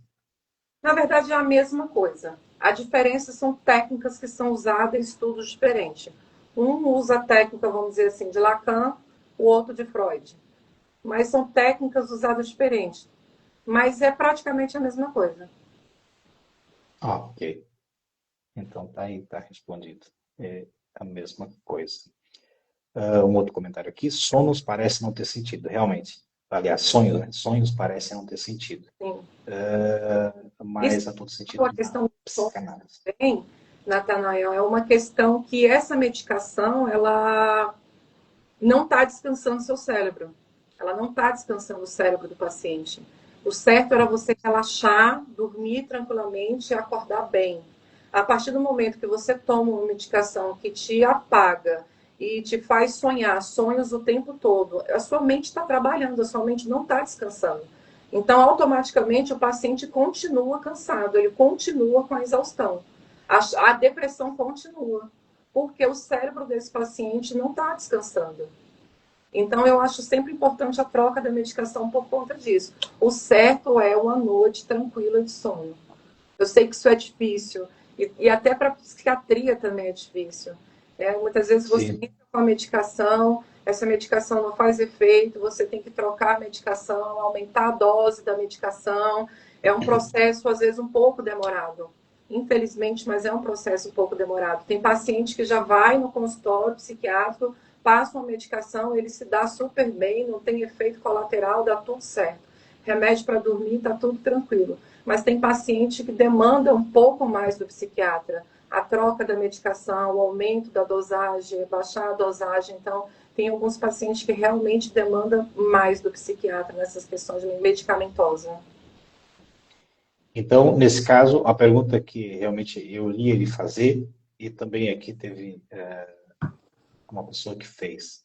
Na verdade, é a mesma coisa. A diferença são técnicas que são usadas em estudos diferentes. Um usa a técnica, vamos dizer assim, de Lacan, o outro de Freud. Mas são técnicas usadas diferentes. Mas é praticamente a mesma coisa. Ok. Então tá aí, tá respondido. É a mesma coisa. Um outro comentário aqui. Sonos parece não ter sentido, realmente. Aliás, sonhos, né? Sonhos parecem não ter sentido. Sim. Isso Mas há todo é sentido uma na questão do sono psicanálise. também, Natanael, é uma questão que essa medicação, ela não está descansando seu cérebro. Ela não está descansando o cérebro do paciente. O certo era você relaxar, dormir tranquilamente e acordar bem. A partir do momento que você toma uma medicação que te apaga e te faz sonhar sonhos o tempo todo, a sua mente está trabalhando, a sua mente não está descansando. Então, automaticamente, o paciente continua cansado, ele continua com a exaustão. A depressão continua, porque o cérebro desse paciente não está descansando. Então, eu acho sempre importante a troca da medicação por conta disso. O certo é uma noite tranquila de sono. Eu sei que isso é difícil, e até para a psiquiatria também é difícil. Muitas vezes você Sim. entra com a medicação, essa medicação não faz efeito, você tem que trocar a medicação, aumentar a dose da medicação. É um processo, às vezes, um pouco demorado. Infelizmente, mas é um processo um pouco demorado. Tem paciente que já vai no consultório psiquiátrico, passa uma medicação, ele se dá super bem, não tem efeito colateral, dá tudo certo. Remédio para dormir, está tudo tranquilo. Mas tem paciente que demanda um pouco mais do psiquiatra. A troca da medicação, o aumento da dosagem, baixar a dosagem. Então, tem alguns pacientes que realmente demandam mais do psiquiatra nessas questões medicamentosas. Então, nesse caso, a pergunta que realmente eu li ele fazer, e também aqui teve uma pessoa que fez.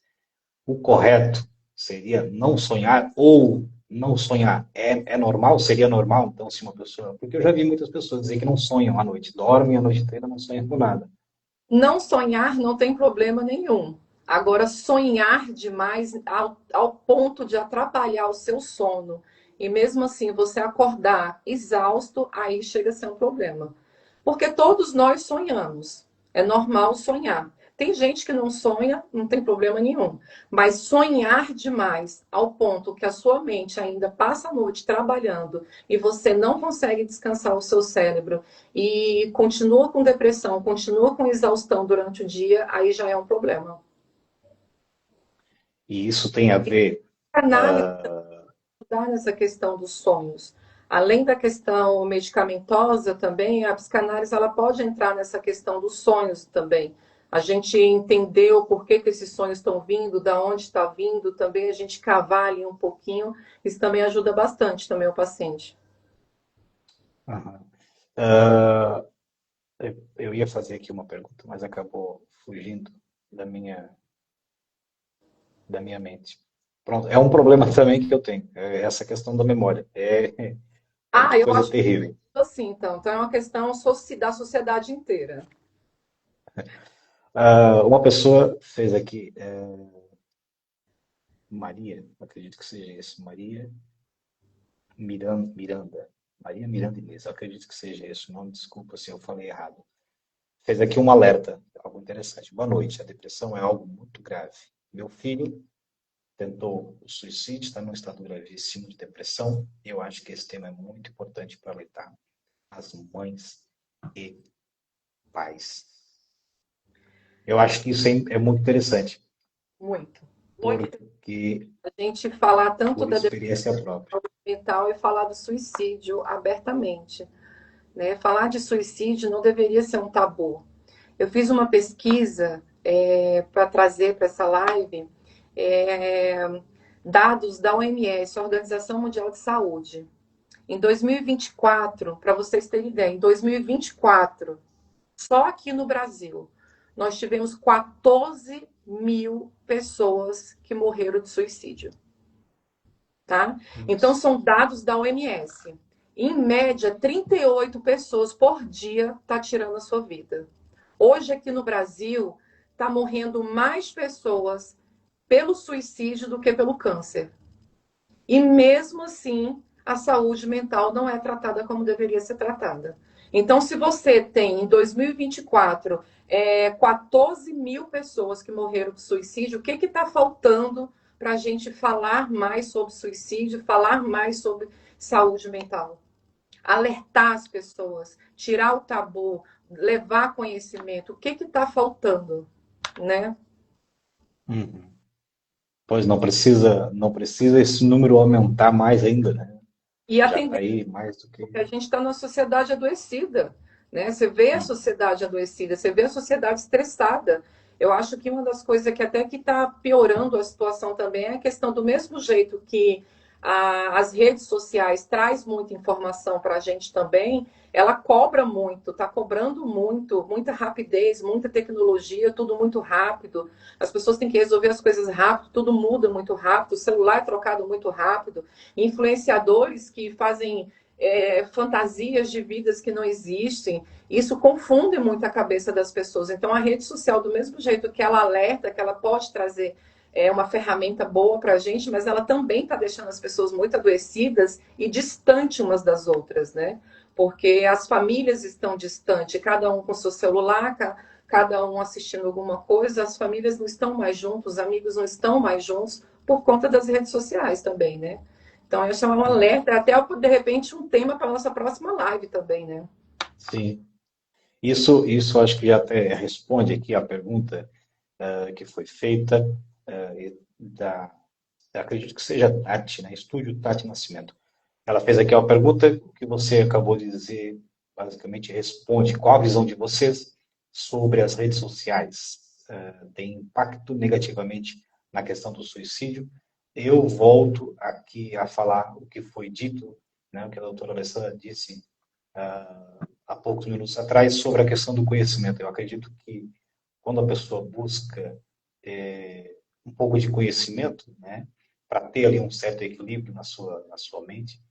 O correto seria não sonhar ou não sonhar. É normal? Seria normal, então, se uma pessoa. Porque eu já vi muitas pessoas dizer que não sonham à noite, dormem a noite inteira, não sonham com nada. Não sonhar não tem problema nenhum. Agora, sonhar demais ao ponto de atrapalhar o seu sono e mesmo assim você acordar exausto, aí chega a ser um problema. Porque todos nós sonhamos. É normal sonhar. Tem gente que não sonha, não tem problema nenhum. Mas sonhar demais ao ponto que a sua mente ainda passa a noite trabalhando e você não consegue descansar o seu cérebro e continua com depressão, continua com exaustão durante o dia, aí já é um problema. E isso tem a ver. A análise ajudar nessa questão dos sonhos. Além da questão medicamentosa também, a psicanálise ela pode entrar nessa questão dos sonhos também. A gente entendeu por que esses sonhos estão vindo, da onde está vindo, também a gente cavar ali um pouquinho, isso também ajuda bastante também o paciente. Aham. Ah, eu ia fazer aqui uma pergunta, mas acabou fugindo da minha, da minha mente. Pronto, é um problema também que eu tenho, é essa questão da memória. É uma Eu coisa acho que terrível. assim, então. Então é uma questão da sociedade inteira. Uma pessoa fez aqui, Maria, acredito que seja isso, Maria Miranda. Maria Miranda Inês, acredito que seja esse o nome, desculpa se eu falei errado. Fez aqui um alerta, algo interessante. Boa noite, a depressão é algo muito grave. Meu filho tentou o suicídio, está num estado gravíssimo de depressão. Eu acho que esse tema é muito importante para alertar as mães e pais. Eu acho que isso é muito interessante, Muito. Muito. porque A gente falar tanto por da experiência própria. depressão mental e falar do suicídio abertamente, né? Falar de suicídio não deveria ser um tabu. Eu fiz uma pesquisa para trazer para essa live é, dados da OMS, Organização Mundial de Saúde. Em 2024, para vocês terem ideia, em 2024, só aqui no Brasil, nós tivemos 14 mil pessoas que morreram de suicídio. Tá? Então, Nossa. são dados da OMS. Em média, 38 pessoas por dia tá tirando a sua vida. Hoje, aqui no Brasil, está morrendo mais pessoas pelo suicídio do que pelo câncer. E mesmo assim, a saúde mental não é tratada como deveria ser tratada. Então, se você tem em 2024 14 mil pessoas que morreram de suicídio, o que está faltando para a gente falar mais sobre suicídio, falar mais sobre saúde mental? Alertar as pessoas, tirar o tabu, levar conhecimento. O que está faltando, né? Uhum. Pois não precisa esse número aumentar mais ainda, né? E a Já está tendência aí mais do que. porque a gente está numa sociedade adoecida, né? Você vê a Uhum. sociedade adoecida, você vê a sociedade estressada. Eu acho que uma das coisas que até que está piorando a situação também é a questão do mesmo jeito que as redes sociais traz muita informação para a gente também, ela cobra muito, está cobrando muito, muita rapidez, muita tecnologia, tudo muito rápido. As pessoas têm que resolver as coisas rápido, tudo muda muito rápido, o celular é trocado muito rápido. Influenciadores que fazem fantasias de vidas que não existem. Isso confunde muito a cabeça das pessoas. Então, a rede social, do mesmo jeito que ela alerta, que ela pode trazer uma ferramenta boa para a gente, mas ela também está deixando as pessoas muito adoecidas e distante umas das outras, né? Porque as famílias estão distantes, cada um com seu celular, cada um assistindo alguma coisa, as famílias não estão mais juntos, os amigos não estão mais juntos por conta das redes sociais também, né? Então, eu chamo um alerta, até de repente um tema para a nossa próxima live também, né? Sim. Isso acho que já até responde aqui a pergunta que foi feita da, acredito que seja Tati, né? Estúdio Tati Nascimento. Ela fez aqui uma pergunta, o que você acabou de dizer, basicamente responde qual a visão de vocês sobre as redes sociais. Tem impacto negativamente na questão do suicídio? Eu volto aqui a falar o que foi dito, né, o que a doutora Alessandra disse há poucos minutos atrás sobre a questão do conhecimento. Eu acredito que quando a pessoa busca um pouco de conhecimento, né, para ter ali um certo equilíbrio na sua mente,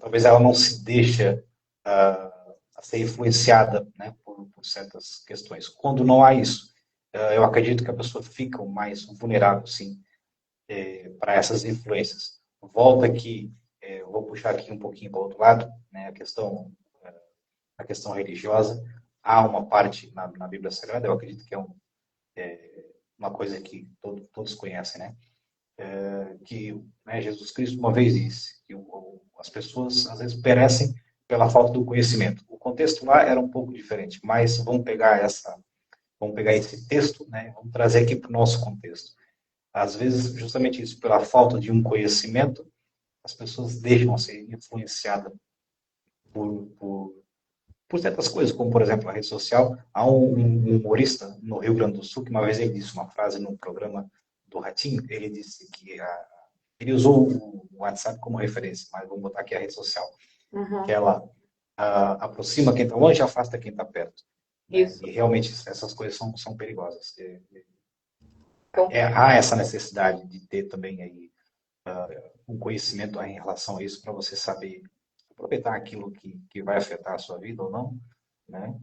talvez ela não se deixe a ser influenciada, né, por certas questões. Quando não há isso, eu acredito que a pessoa fica mais vulnerável, sim, para essas influências. Volta aqui, eu vou puxar aqui um pouquinho para o outro lado, né, a questão religiosa. Há uma parte na Bíblia Sagrada, eu acredito que uma coisa que todos conhecem, né? Que Jesus Cristo uma vez disse que as pessoas às vezes perecem pela falta do conhecimento. O contexto lá era um pouco diferente, mas vamos pegar esse texto, né? Vamos trazer aqui para o nosso contexto. Às vezes, justamente isso, pela falta de um conhecimento, as pessoas deixam ser influenciadas por, por certas coisas, como por exemplo a rede social. Há um humorista no Rio Grande do Sul que uma vez ele disse uma frase num programa do Ratinho, ele disse que ele usou o WhatsApp como referência, mas vamos botar aqui a rede social, que Uhum. ela aproxima quem está longe e afasta quem está perto. Né? Isso. E realmente essas coisas são perigosas. Então, Há essa necessidade de ter também aí um conhecimento em relação a isso para você saber aproveitar aquilo que vai afetar a sua vida ou não, né?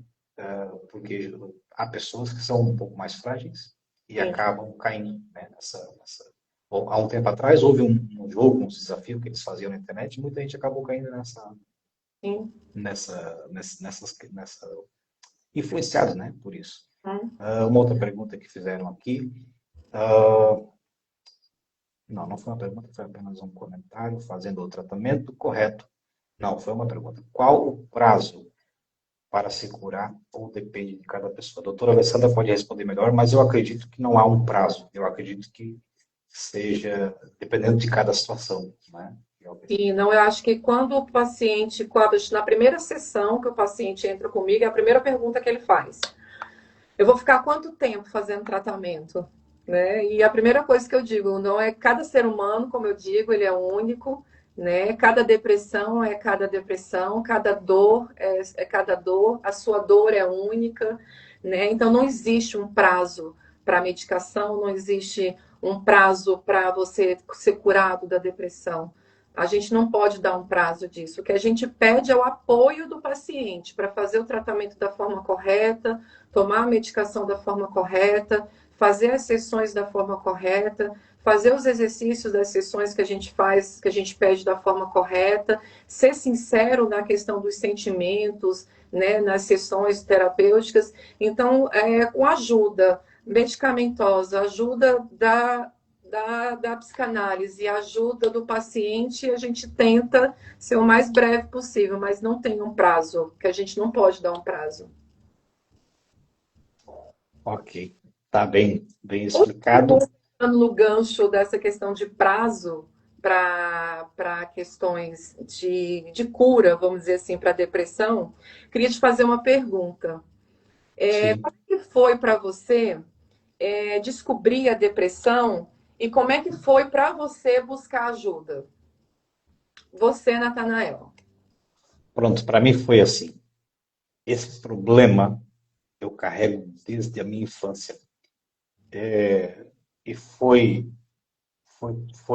Porque há pessoas que são um pouco mais frágeis e Sim, acabam caindo, né, Há um tempo atrás houve um jogo, um desafio que eles faziam na internet e muita gente acabou caindo sim. nessa influenciados, né, por isso. Hum. Uma outra pergunta que fizeram aqui, ah, não foi uma pergunta, foi apenas um comentário, fazendo o tratamento correto. Não, foi uma pergunta. Qual o prazo para se curar ou depende de cada pessoa? A doutora Alessandra pode responder melhor, mas eu acredito que não há um prazo. Eu acredito que seja dependendo de cada situação, né? Sim, não, eu acho que quando o paciente, na primeira sessão que o paciente entra comigo, é a primeira pergunta que ele faz. Eu vou ficar quanto tempo fazendo tratamento? Né? E a primeira coisa que eu digo, não é cada ser humano, como eu digo, ele é único, né? Cada depressão é cada depressão, cada dor é cada dor, a sua dor é única, né? Então não existe um prazo para a medicação, não existe um prazo para você ser curado da depressão. A gente não pode dar um prazo disso. O que a gente pede é o apoio do paciente para fazer o tratamento da forma correta, tomar a medicação da forma correta, fazer as sessões da forma correta, fazer os exercícios das sessões que a gente faz, que a gente pede da forma correta, ser sincero na questão dos sentimentos, né, nas sessões terapêuticas. Então, com ajuda medicamentosa, ajuda da psicanálise, ajuda do paciente, a gente tenta ser o mais breve possível, mas não tem um prazo, que a gente não pode dar um prazo. Ok, tá bem explicado. No gancho dessa questão de prazo para questões de cura, vamos dizer assim, para depressão, queria te fazer uma pergunta. Sim. Como é que foi para você descobrir a depressão e como é que foi para você buscar ajuda? Você, Natanael. Pronto, para mim foi assim. Esse problema eu carrego desde a minha infância. E foi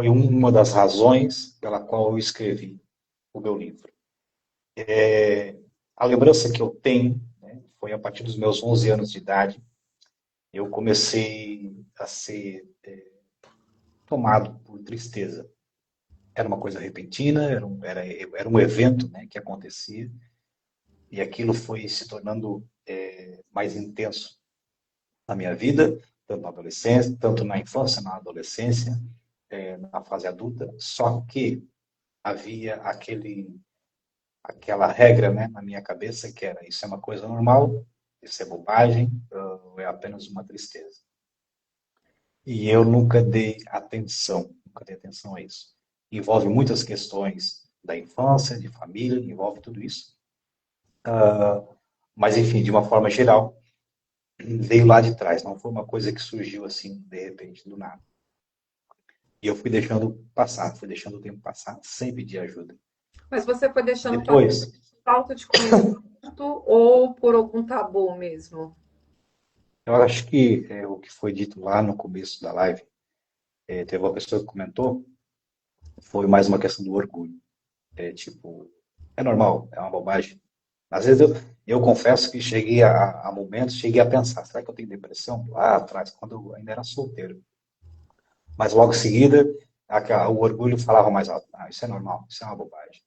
uma das razões pela qual eu escrevi o meu livro. A lembrança que eu tenho, né, foi a partir dos meus 11 anos de idade, eu comecei a ser tomado por tristeza. Era uma coisa repentina, era um evento, né, que acontecia, e aquilo foi se tornando mais intenso na minha vida, tanto na adolescência, tanto na infância, na adolescência, na fase adulta, só que havia aquela regra, né, na minha cabeça que era isso é uma coisa normal, isso é bobagem, é apenas uma tristeza. E eu nunca dei atenção a isso. Envolve muitas questões da infância, de família, envolve tudo isso. Mas, enfim, de uma forma geral, veio lá de trás, não foi uma coisa que surgiu assim, de repente, do nada. E eu fui deixando passar, fui deixando o tempo passar, sem pedir ajuda. Mas você foi deixando passar Depois, por falta de conhecimento ou por algum tabu mesmo? eu acho que o que foi dito lá no começo da live, teve uma pessoa que comentou, foi mais uma questão do orgulho. Tipo, é normal, é uma bobagem. Às vezes eu confesso que cheguei a momentos, cheguei a pensar, será que eu tenho depressão? Lá atrás, quando eu ainda era solteiro. Mas logo em seguida, o orgulho falava mais alto. Ah, isso é normal, isso é uma bobagem.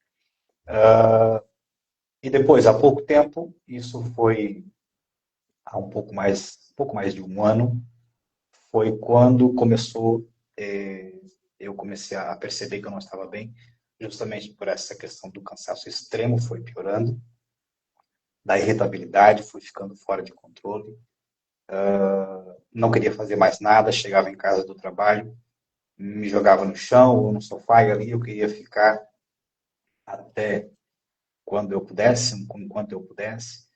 E depois, há pouco tempo, isso foi há pouco mais de um ano, foi quando eu comecei a perceber que eu não estava bem, justamente por essa questão do cansaço extremo, foi piorando, da irritabilidade, fui ficando fora de controle, não queria fazer mais nada, chegava em casa do trabalho, me jogava no chão ou no sofá e ali eu queria ficar até quando eu pudesse, enquanto eu pudesse,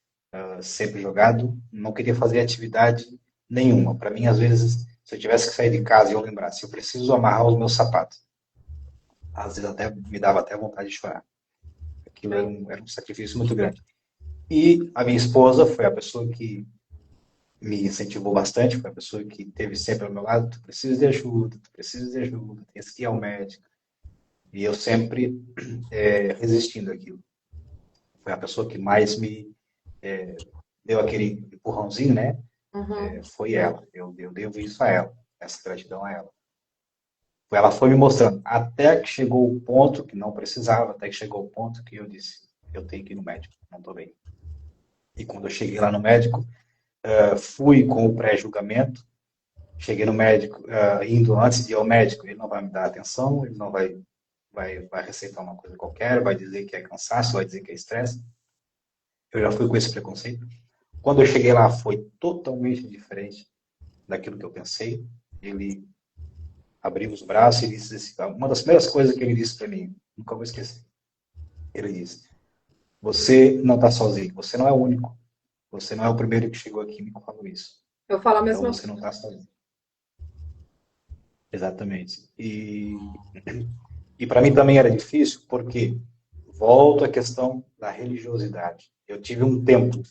sempre jogado, não queria fazer atividade nenhuma. Para mim, às vezes, se eu tivesse que sair de casa e eu lembrasse, eu preciso amarrar os meus sapatos, às vezes até me dava até vontade de chorar. Aquilo era um sacrifício muito grande. E a minha esposa foi a pessoa que me incentivou bastante, foi a pessoa que teve sempre ao meu lado, tu precisa de ajuda, tens que ir ao médico, E eu sempre resistindo àquilo. Foi a pessoa que mais me deu aquele empurrãozinho, né? Uhum. Foi ela. Eu devo isso a ela, essa gratidão a ela. Ela foi me mostrando, até que chegou o ponto que não precisava, até que chegou o ponto que eu disse, eu tenho que ir no médico, não estou bem. E quando eu cheguei lá no médico, fui com o pré-julgamento, cheguei no médico, indo antes de ir ao médico, ele não vai me dar atenção, ele não vai receitar uma coisa qualquer, vai dizer que é cansaço, vai dizer que é estresse. Eu já fui com esse preconceito. Quando eu cheguei lá, foi totalmente diferente daquilo que eu pensei. Ele abriu os braços e disse assim, uma das primeiras coisas que ele disse para mim, nunca vou esquecer. Ele disse, você não está sozinho, você não é o único. Você não é o primeiro que chegou aqui e me falou isso. Eu falo a Então mesma você não está sozinho. Exatamente. E para mim também era difícil, porque volto à questão da religiosidade. Eu tive um tempo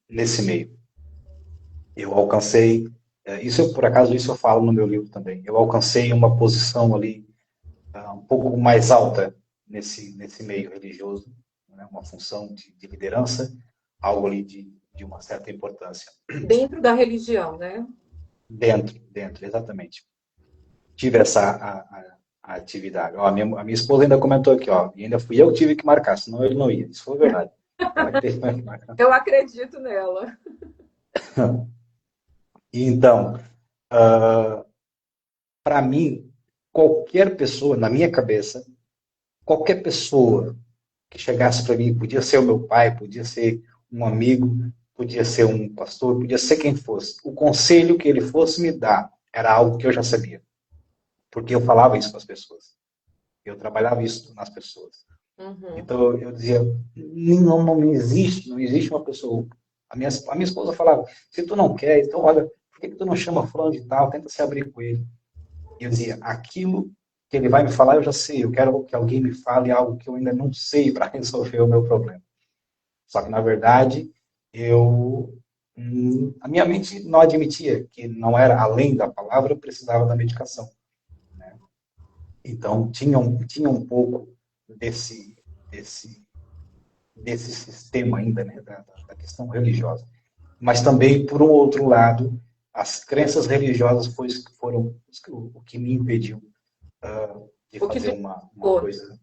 nesse meio. Eu alcancei, por acaso isso eu falo no meu livro também, eu alcancei uma posição ali um pouco mais alta nesse meio religioso, né? Uma função de liderança, algo ali de uma certa importância. dentro da religião, né? Dentro, exatamente. Tive a atividade. Ó, a minha esposa ainda comentou aqui, ó, e ainda fui eu que tive que marcar, senão ele não ia. Isso foi verdade. Ela que teve que marcar. Eu acredito nela. Então, para mim, qualquer pessoa, na minha cabeça, qualquer pessoa que chegasse para mim, podia ser o meu pai, podia ser um amigo, podia ser um pastor, podia ser quem fosse. O conselho que ele fosse me dar era algo que eu já sabia, porque eu falava isso para as pessoas. Eu trabalhava isso nas pessoas. Uhum. Então eu dizia, não existe uma pessoa. A minha esposa falava, se tu não quer, então olha, por que tu não chama fulano de tal, tenta se abrir com ele. E eu dizia, aquilo que ele vai me falar eu já sei, eu quero que alguém me fale algo que eu ainda não sei para resolver o meu problema. Só que na verdade a minha mente não admitia que não era além da palavra, eu precisava da medicação. Né? Então tinha um pouco desse sistema ainda, né, da questão religiosa. Mas também, por um outro lado, as crenças religiosas foram o que me impediu de O que fazer uma dificultou, coisa.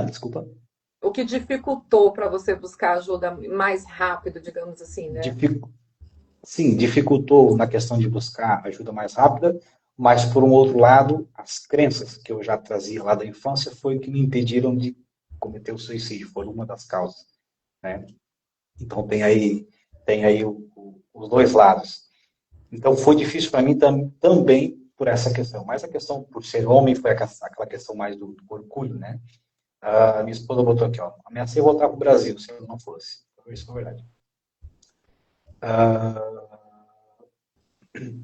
Desculpa. o que dificultou para você buscar ajuda mais rápido, digamos assim, né? Sim, dificultou na questão de buscar ajuda mais rápida, mas, por um outro lado, as crenças que eu já trazia lá da infância foi o que me impediram de cometer o suicídio, foi uma das causas. Né? Então, tem aí os dois lados. Então, foi difícil para mim também por essa questão. Mas a questão, por ser homem, foi aquela questão mais do orgulho, né? A minha esposa botou aqui, ó, ameacei voltar para o Brasil se eu não fosse. Isso é verdade.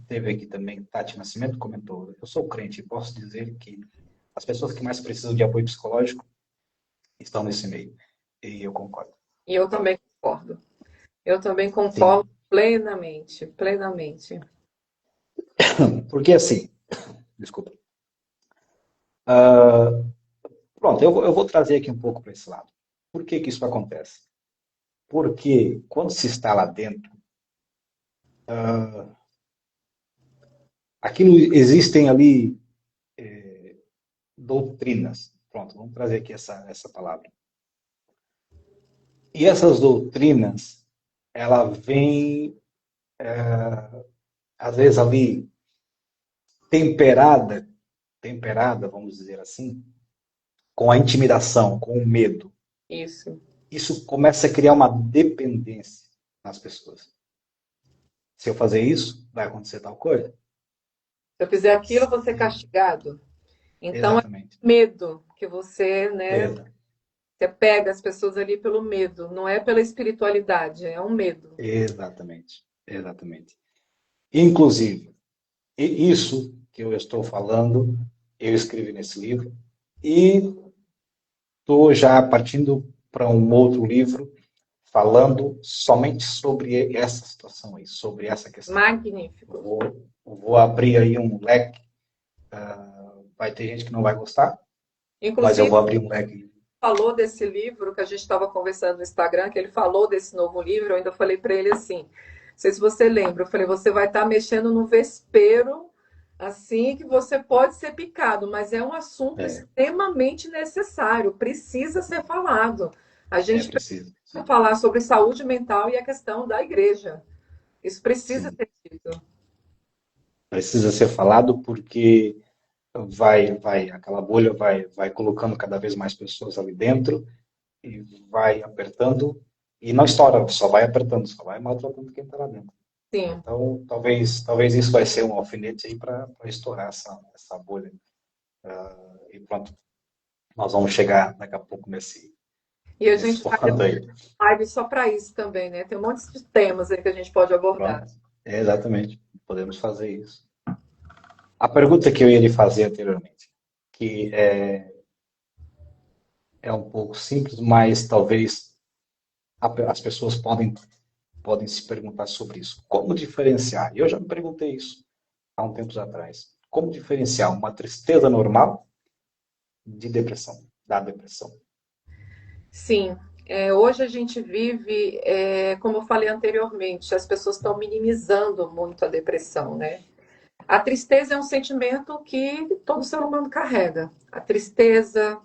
Teve aqui também, Tati Nascimento comentou, eu sou crente e posso dizer que as pessoas que mais precisam de apoio psicológico estão nesse meio. E eu concordo. E eu também concordo. Eu também concordo Sim. plenamente, plenamente. Porque assim, desculpa. Pronto, eu vou trazer aqui um pouco para esse lado. Por que isso acontece? Porque quando se está lá dentro, existem ali doutrinas. Pronto, vamos trazer aqui essa palavra. E essas doutrinas, ela vem, às vezes ali, temperada, vamos dizer assim, com a intimidação, com o medo. Isso. Isso começa a criar uma dependência nas pessoas. Se eu fazer isso, vai acontecer tal coisa. Se eu fizer aquilo, eu vou ser castigado. Então, Exatamente. é medo que você, né? Exatamente. Você pega as pessoas ali pelo medo, não é pela espiritualidade, é um medo. Exatamente. Inclusive, isso que eu estou falando, eu escrevi nesse livro e estou já partindo para um outro livro falando somente sobre essa situação aí, sobre essa questão. Magnífico. Vou abrir aí um leque vai ter gente que não vai gostar, mas eu Inclusive, vou abrir um leque. falou desse livro que a gente estava conversando no Instagram, que ele falou desse novo livro, eu ainda falei para ele assim, não sei se você lembra, eu falei, você vai estar mexendo no vespeiro, assim, que você pode ser picado, mas é um assunto É, extremamente necessário, precisa ser falado. A é gente preciso. precisa falar sobre saúde mental e a questão da igreja. Isso precisa Sim. ser dito. Precisa ser falado porque aquela bolha vai colocando cada vez mais pessoas ali dentro e vai apertando e não estoura, só vai apertando, só vai maltratando quem está lá dentro. Sim. Então, talvez isso vai ser um alfinete aí para estourar essa bolha. E pronto, nós vamos chegar daqui a pouco E a nesse gente vai ponto aí. live só para isso também, né? Tem um monte de temas aí que a gente pode abordar. Pronto. É, exatamente. Podemos fazer isso. A pergunta que eu ia lhe fazer anteriormente, que é um pouco simples, mas talvez as pessoas podem se perguntar sobre isso. Como diferenciar? Eu já me perguntei isso há um tempo atrás. Como diferenciar uma tristeza normal de depressão, da depressão? Sim, hoje a gente vive, como eu falei anteriormente, as pessoas estão minimizando muito a depressão, né? A tristeza é um sentimento que todo ser humano carrega. A tristeza,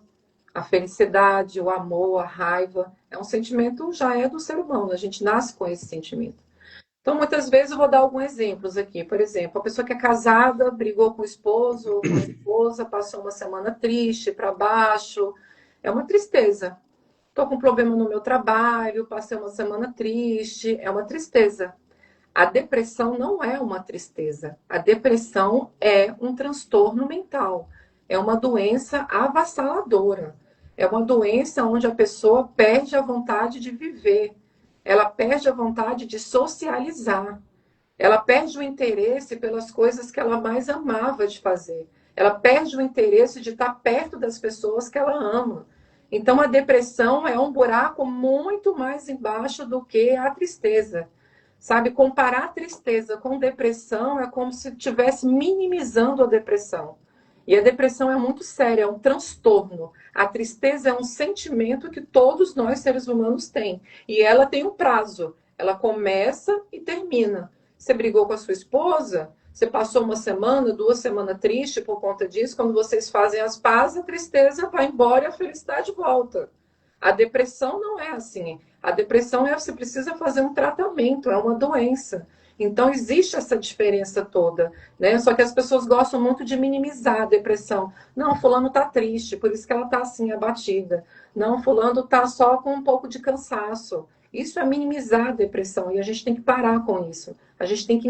a felicidade, o amor, a raiva, é um sentimento, já é do ser humano, a gente nasce com esse sentimento. Então, muitas vezes eu vou dar alguns exemplos aqui. Por exemplo, a pessoa que é casada, brigou com o esposo ou com a esposa, passou uma semana triste, para baixo, é uma tristeza. Estou com um problema no meu trabalho, passei uma semana triste, é uma tristeza. A depressão não é uma tristeza. A depressão é um transtorno mental. É uma doença avassaladora. É uma doença onde a pessoa perde a vontade de viver. Ela perde a vontade de socializar. Ela perde o interesse pelas coisas que ela mais amava de fazer. Ela perde o interesse de estar perto das pessoas que ela ama. Então, a depressão é um buraco muito mais embaixo do que a tristeza. Sabe, comparar a tristeza com depressão é como se estivesse minimizando a depressão. E a depressão é muito séria, é um transtorno. A tristeza é um sentimento que todos nós, seres humanos, têm. E ela tem um prazo. Ela começa e termina. Você brigou com a sua esposa, você passou uma semana, 2 semanas triste por conta disso. Quando vocês fazem as pazes, a tristeza vai embora e a felicidade volta. A depressão não é assim. A depressão é você precisa fazer um tratamento, é uma doença. Então existe essa diferença toda, né? Só que as pessoas gostam muito de minimizar a depressão. Não, fulano tá triste, por isso que ela tá assim abatida. Não, fulano tá só com um pouco de cansaço. Isso é minimizar a depressão e a gente tem que parar com isso. A gente tem que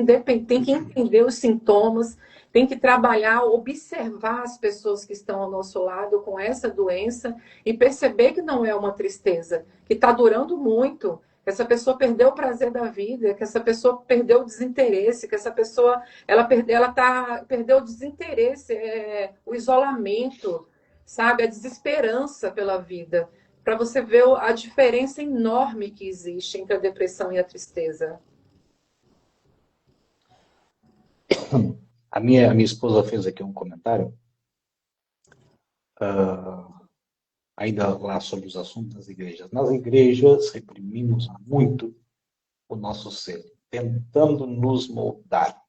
entender os sintomas, tem que trabalhar, observar as pessoas que estão ao nosso lado com essa doença e perceber que não é uma tristeza, que está durando muito, que essa pessoa perdeu o prazer da vida, que essa pessoa perdeu o desinteresse, que essa pessoa perdeu o desinteresse, o isolamento, sabe, a desesperança pela vida, para você ver a diferença enorme que existe entre a depressão e a tristeza. A minha esposa fez aqui um comentário, ainda lá sobre os assuntos das igrejas. Nas igrejas, reprimimos muito o nosso ser, tentando nos moldar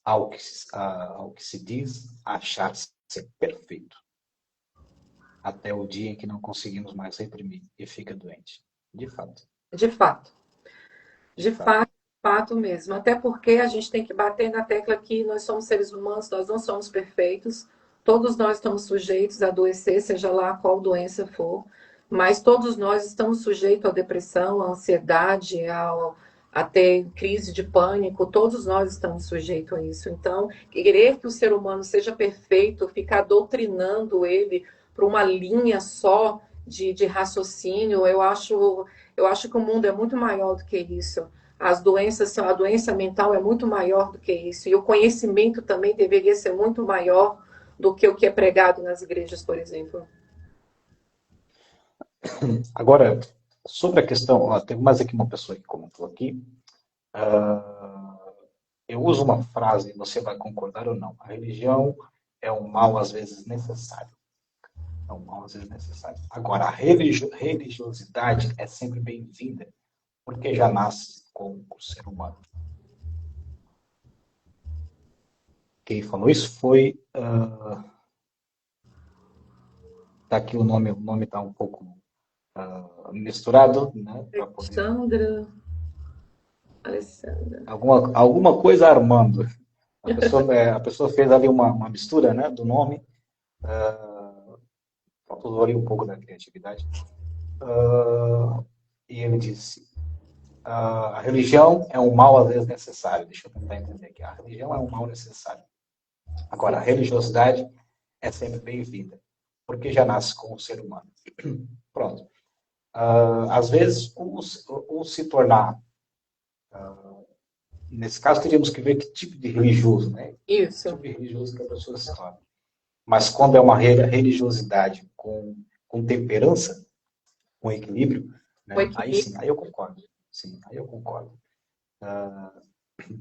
ao que se diz achar ser perfeito, até o dia em que não conseguimos mais reprimir e fica doente. De fato, De fato. de De fato. fato, de fato mesmo. Até porque a gente tem que bater na tecla que nós somos seres humanos, nós não somos perfeitos. Todos nós estamos sujeitos a adoecer, seja lá qual doença for. Mas todos nós estamos sujeitos à depressão, à ansiedade, a ter crise de pânico. Todos nós estamos sujeitos a isso. Então, querer que o ser humano seja perfeito, ficar doutrinando ele para uma linha só de raciocínio, eu acho que o mundo é muito maior do que isso. A doença mental é muito maior do que isso. E o conhecimento também deveria ser muito maior do que o que é pregado nas igrejas, por exemplo. Agora, sobre a questão, ó, tem mais aqui uma pessoa que comentou aqui. Eu uso uma frase, você vai concordar ou não. A religião é um mal às vezes necessário. É um mal às vezes necessário. Agora, a religiosidade é sempre bem-vinda, porque já nasce com o ser humano. Quem falou isso foi... tá aqui o nome está um pouco misturado, né? Para poder... Alessandra. Alguma coisa Armando. A pessoa fez ali uma mistura, né, do nome. Faltou ali um pouco da criatividade. E ele disse: a religião é um mal às vezes necessário. Deixa eu tentar entender aqui. A religião é um mal necessário. Agora, a religiosidade é sempre bem-vinda, porque já nasce com o ser humano. Pronto. Às vezes, o se tornar... nesse caso, teríamos que ver que tipo de religioso, né? Isso. Que tipo de religioso que a pessoa se torna. Mas quando é uma religiosidade com temperança, com equilíbrio, né? Aí sim, aí eu concordo. Sim, aí eu concordo.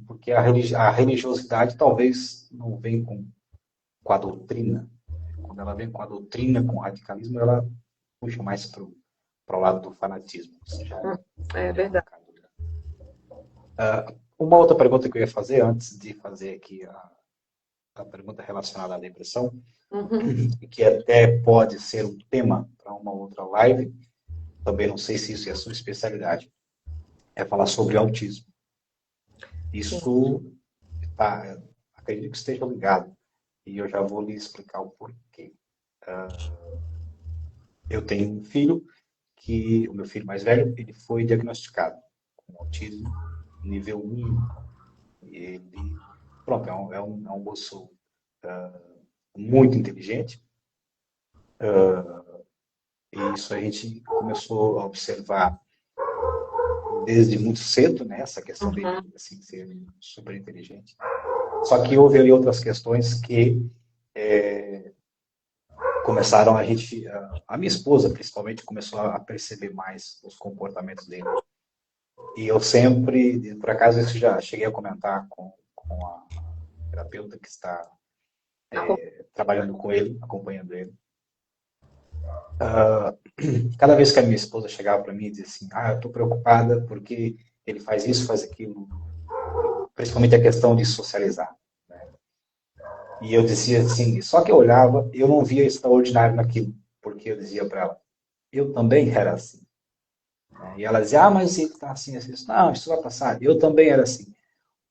Porque a religiosidade talvez não vem com a doutrina. Quando ela vem com a doutrina, com o radicalismo, ela puxa mais para o lado do fanatismo. É verdade. Uma outra pergunta que eu ia fazer, antes de fazer aqui a pergunta relacionada à depressão, que até pode ser um tema para uma outra live, também não sei se isso é a sua especialidade, é falar sobre autismo. Isso, acredito que esteja ligado, e eu já vou lhe explicar o porquê. Eu tenho um filho, o meu filho mais velho, ele foi diagnosticado com autismo nível 1. Ele, pronto, é um moço muito inteligente. E isso a gente começou a observar desde muito cedo, né? Essa questão dele assim, ser super inteligente. Só que houve ali outras questões que começaram a minha esposa principalmente começou a perceber mais os comportamentos dele. E eu sempre, por acaso isso já cheguei a comentar com a terapeuta que está trabalhando com ele, acompanhando ele. Cada vez que a minha esposa chegava para mim e dizia assim, eu estou preocupada porque ele faz isso, faz aquilo, principalmente a questão de socializar, né? E eu dizia assim, só que eu olhava, eu não via extraordinário naquilo, porque eu dizia para ela, eu também era assim. E ela dizia, mas ele está assim, assim, não, isso vai passar. Eu também era assim.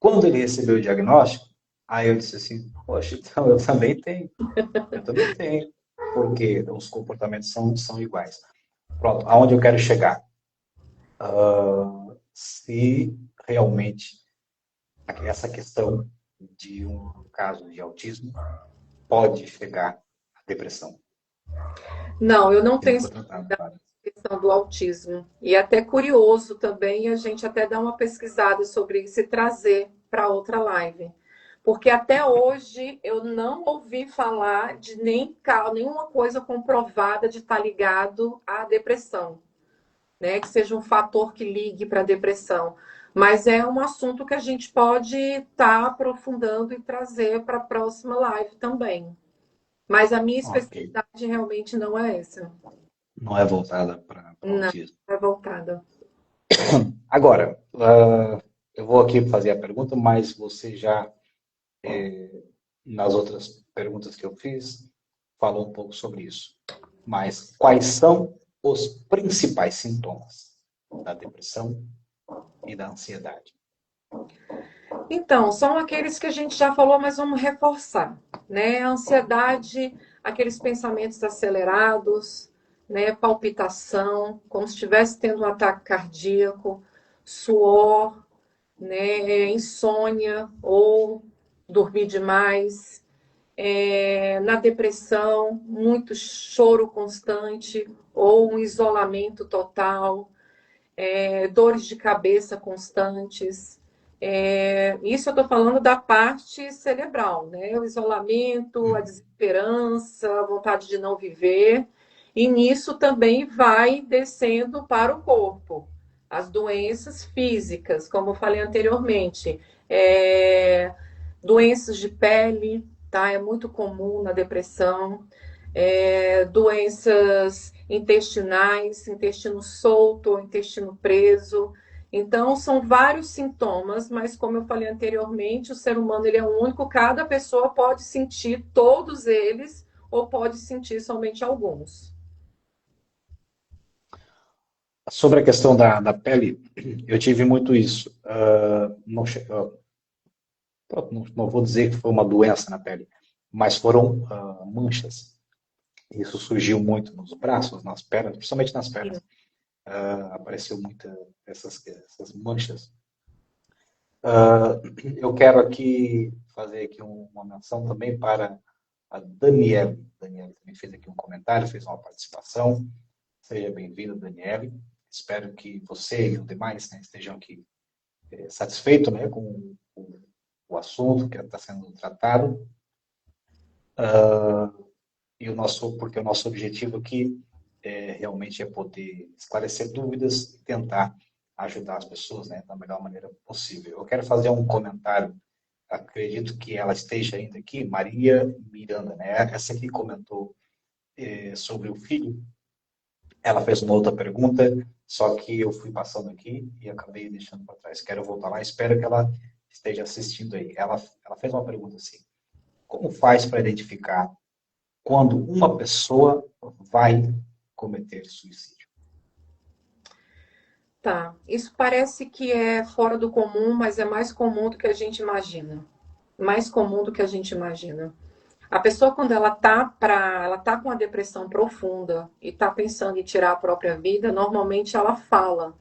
Quando ele recebeu o diagnóstico, aí eu disse assim, poxa, então eu também tenho, porque os comportamentos são iguais. Pronto, aonde eu quero chegar? Se realmente essa questão de um caso de autismo pode chegar à depressão. Não, eu não tenho questão do autismo. E é até curioso também a gente até dar uma pesquisada sobre isso e trazer para outra live. Porque até hoje eu não ouvi falar de nenhuma coisa comprovada de estar ligado à depressão, né? Que seja um fator que ligue para a depressão. Mas é um assunto que a gente pode estar aprofundando e trazer para a próxima live também. Mas a minha especialidade realmente não é essa. Não é voltada para o autismo. Não é voltada. Agora, eu vou aqui fazer a pergunta, mas você já, nas outras perguntas que eu fiz, falou um pouco sobre isso. Mas quais são os principais sintomas da depressão e da ansiedade? Então, são aqueles que a gente já falou, mas vamos reforçar, né? A ansiedade, aqueles pensamentos acelerados, né? Palpitação, como se estivesse tendo um ataque cardíaco, suor, né? Insônia ou dormir demais. Na depressão, muito choro constante ou um isolamento total, dores de cabeça constantes. Isso eu estou falando da parte cerebral, né? O isolamento, a desesperança, a vontade de não viver. E nisso também vai descendo para o corpo. As doenças físicas, como eu falei anteriormente, doenças de pele, tá? É muito comum na depressão. Doenças intestinais, intestino solto, intestino preso. Então, são vários sintomas, mas como eu falei anteriormente, o ser humano ele é único, cada pessoa pode sentir todos eles ou pode sentir somente alguns. Sobre a questão da pele, eu tive muito isso. Não, não vou dizer que foi uma doença na pele, mas foram manchas. Isso surgiu muito nos braços, nas pernas, principalmente nas pernas. Apareceu muita essas manchas. Eu quero aqui fazer aqui uma menção também para a Daniele. Daniele também fez aqui um comentário, fez uma participação. Seja bem-vinda, Daniele. Espero que você e os demais, né, estejam aqui satisfeitos, né, com o assunto que está sendo tratado. Porque o nosso objetivo aqui realmente é poder esclarecer dúvidas e tentar ajudar as pessoas, né, da melhor maneira possível. Eu quero fazer um comentário, acredito que ela esteja ainda aqui, Maria Miranda, né, essa que comentou sobre o filho. Ela fez uma outra pergunta, só que eu fui passando aqui e acabei deixando para trás. Quero voltar lá, espero que ela esteja assistindo aí. Ela fez uma pergunta assim: como faz para identificar quando uma pessoa vai cometer suicídio? Tá, isso parece que é fora do comum, mas é mais comum do que a gente imagina. Mais comum do que a gente imagina. A pessoa, quando ela tá com uma depressão profunda e tá pensando em tirar a própria vida, normalmente ela fala.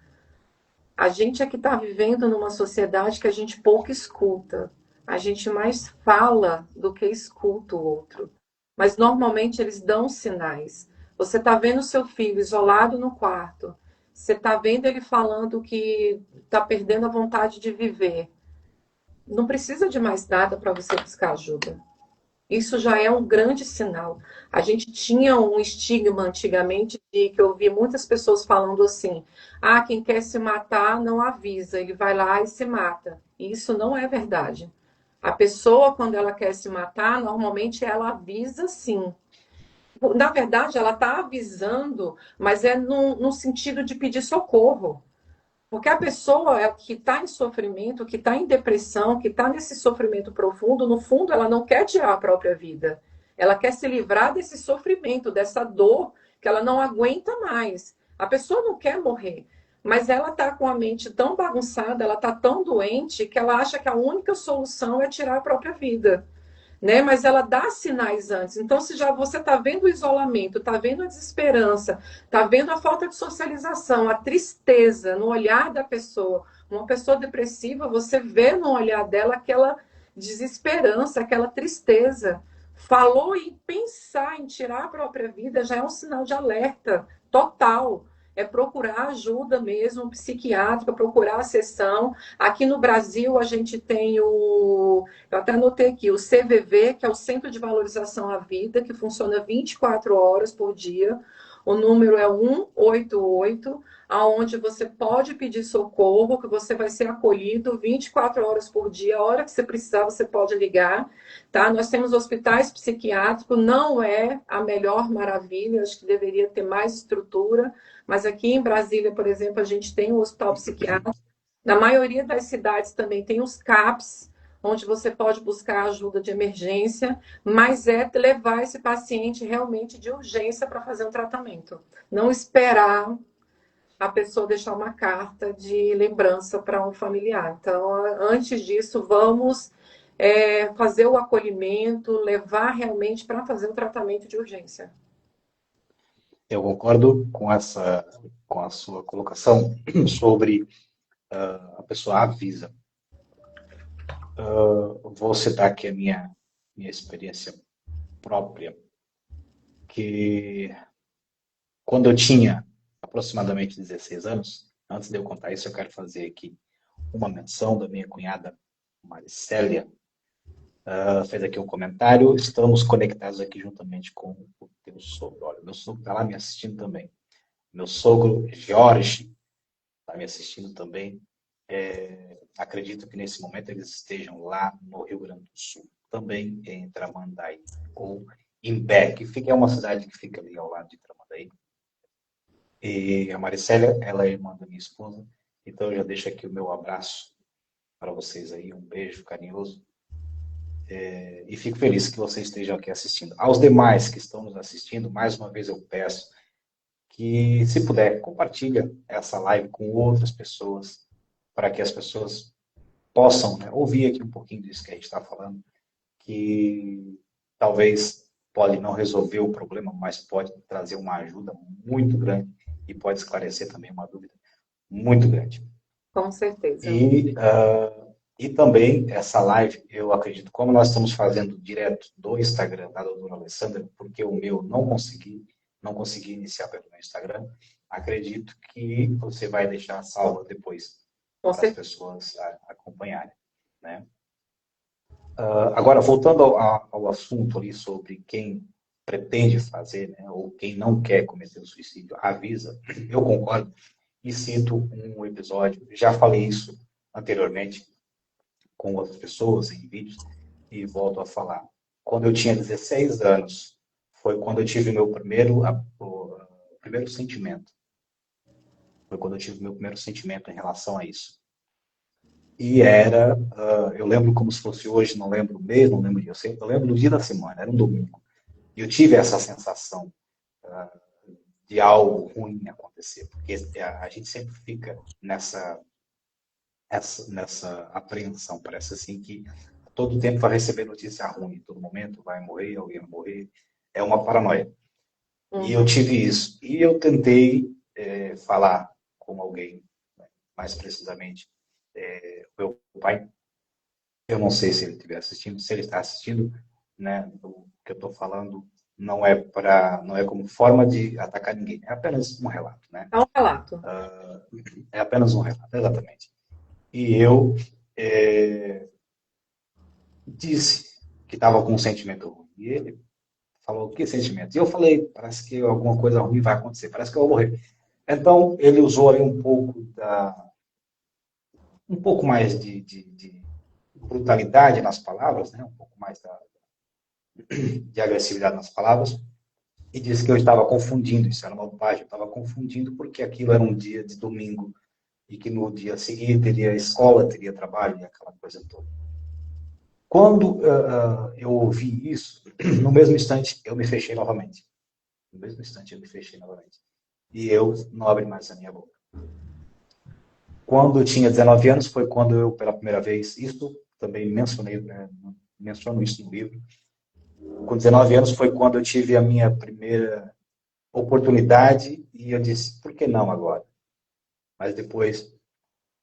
A gente é que está vivendo numa sociedade que a gente pouco escuta. A gente mais fala do que escuta o outro. Mas normalmente eles dão sinais. Você está vendo seu filho isolado no quarto. Você está vendo ele falando que está perdendo a vontade de viver. Não precisa de mais nada para você buscar ajuda. Isso já é um grande sinal. A gente tinha um estigma antigamente de que eu ouvi muitas pessoas falando assim: ah, quem quer se matar não avisa, ele vai lá e se mata. E isso não é verdade. A pessoa, quando ela quer se matar, normalmente ela avisa sim. Na verdade, ela está avisando, mas é no sentido de pedir socorro. Porque a pessoa que está em sofrimento, que está em depressão, que está nesse sofrimento profundo, no fundo, ela não quer tirar a própria vida. Ela quer se livrar desse sofrimento, dessa dor que ela não aguenta mais. A pessoa não quer morrer, mas ela está com a mente tão bagunçada, ela está tão doente, que ela acha que a única solução é tirar a própria vida, né? Mas ela dá sinais antes. Então, se já você está vendo o isolamento, está vendo a desesperança, está vendo a falta de socialização, a tristeza no olhar da pessoa, uma pessoa depressiva, você vê no olhar dela aquela desesperança, aquela tristeza. Falou em pensar em tirar a própria vida já é um sinal de alerta total. É procurar ajuda mesmo, psiquiátrica, procurar a sessão. Aqui no Brasil, a gente tem eu até anotei aqui, o CVV, que é o Centro de Valorização à Vida, que funciona 24 horas por dia. O número é 188, aonde você pode pedir socorro, que você vai ser acolhido 24 horas por dia. A hora que você precisar, você pode ligar, tá? Nós temos hospitais psiquiátricos, não é a melhor maravilha, acho que deveria ter mais estrutura, mas aqui em Brasília, por exemplo, a gente tem um hospital psiquiátrico. Na maioria das cidades também tem os CAPs, onde você pode buscar ajuda de emergência, mas é levar esse paciente realmente de urgência para fazer um tratamento. Não esperar a pessoa deixar uma carta de lembrança para um familiar. Então, antes disso, vamos fazer o acolhimento, levar realmente para fazer o tratamento de urgência. Eu concordo com a sua colocação sobre a pessoa avisa. Vou citar aqui a minha experiência própria, que quando eu tinha aproximadamente 16 anos, antes de eu contar isso, eu quero fazer aqui uma menção da minha cunhada Maricélia. Fez aqui um comentário. Estamos conectados aqui juntamente com o teu sogro. Olha, meu sogro está lá me assistindo também. Meu sogro Jorge está me assistindo também. Acredito que nesse momento eles estejam lá no Rio Grande do Sul. também em Tramandaí, ou Imbé, é uma cidade que fica ali ao lado de Tramandaí. E a Maricélia, ela é irmã da minha esposa, então eu já deixo aqui o meu abraço para vocês aí, um beijo carinhoso. E fico feliz que vocês estejam aqui assistindo. Aos demais que estão nos assistindo, mais uma vez eu peço que, se puder, compartilha essa live com outras pessoas, para que as pessoas possam, né, ouvir aqui um pouquinho disso que a gente está falando, que talvez pode não resolver o problema, mas pode trazer uma ajuda muito grande e pode esclarecer também uma dúvida muito grande. Com certeza. E também essa live, eu acredito, como nós estamos fazendo direto do Instagram da doutora Alessandra, porque o meu não consegui iniciar pelo meu Instagram, acredito que você vai deixar salva depois para as pessoas acompanharem, né? Agora, voltando ao assunto ali sobre quem pretende fazer, né, ou quem não quer cometer o suicídio, avisa, eu concordo, e cito um episódio, já falei isso anteriormente com outras pessoas em vídeos, e volto a falar. Quando eu tinha 16 anos, foi quando eu tive meu primeiro sentimento. Foi quando eu tive meu primeiro sentimento em relação a isso. E eu lembro como se fosse hoje, não lembro o mês, não lembro o dia, eu lembro do dia da semana, era um domingo. E eu tive essa sensação de algo ruim acontecer, porque a gente sempre fica nessa apreensão, parece assim que todo tempo vai receber notícia ruim, todo momento vai morrer, alguém vai morrer, é uma paranoia. E eu tive isso. E eu tentei falar com alguém, mais precisamente, meu pai. Eu não sei se ele estiver assistindo, se ele está assistindo, né? O que eu estou falando não é como forma de atacar ninguém, é apenas um relato, né? É um relato. É apenas um relato, exatamente. E eu disse que estava com um sentimento ruim. E ele falou, que sentimento? E eu falei, parece que alguma coisa ruim vai acontecer, parece que eu vou morrer. Então, ele usou ali um pouco mais de brutalidade nas palavras, né? Um pouco mais de agressividade nas palavras, e disse que eu estava confundindo, isso era uma bobagem, eu estava confundindo porque aquilo era um dia de domingo, e que no dia seguinte teria escola, teria trabalho, e aquela coisa toda. Quando eu ouvi isso, no mesmo instante eu me fechei novamente. No mesmo instante eu me fechei novamente. E eu não abri mais a minha boca. Quando eu tinha 19 anos, foi quando eu, pela primeira vez, isso também menciono isso no livro. Com 19 anos foi quando eu tive a minha primeira oportunidade e eu disse, por que não agora? Mas depois,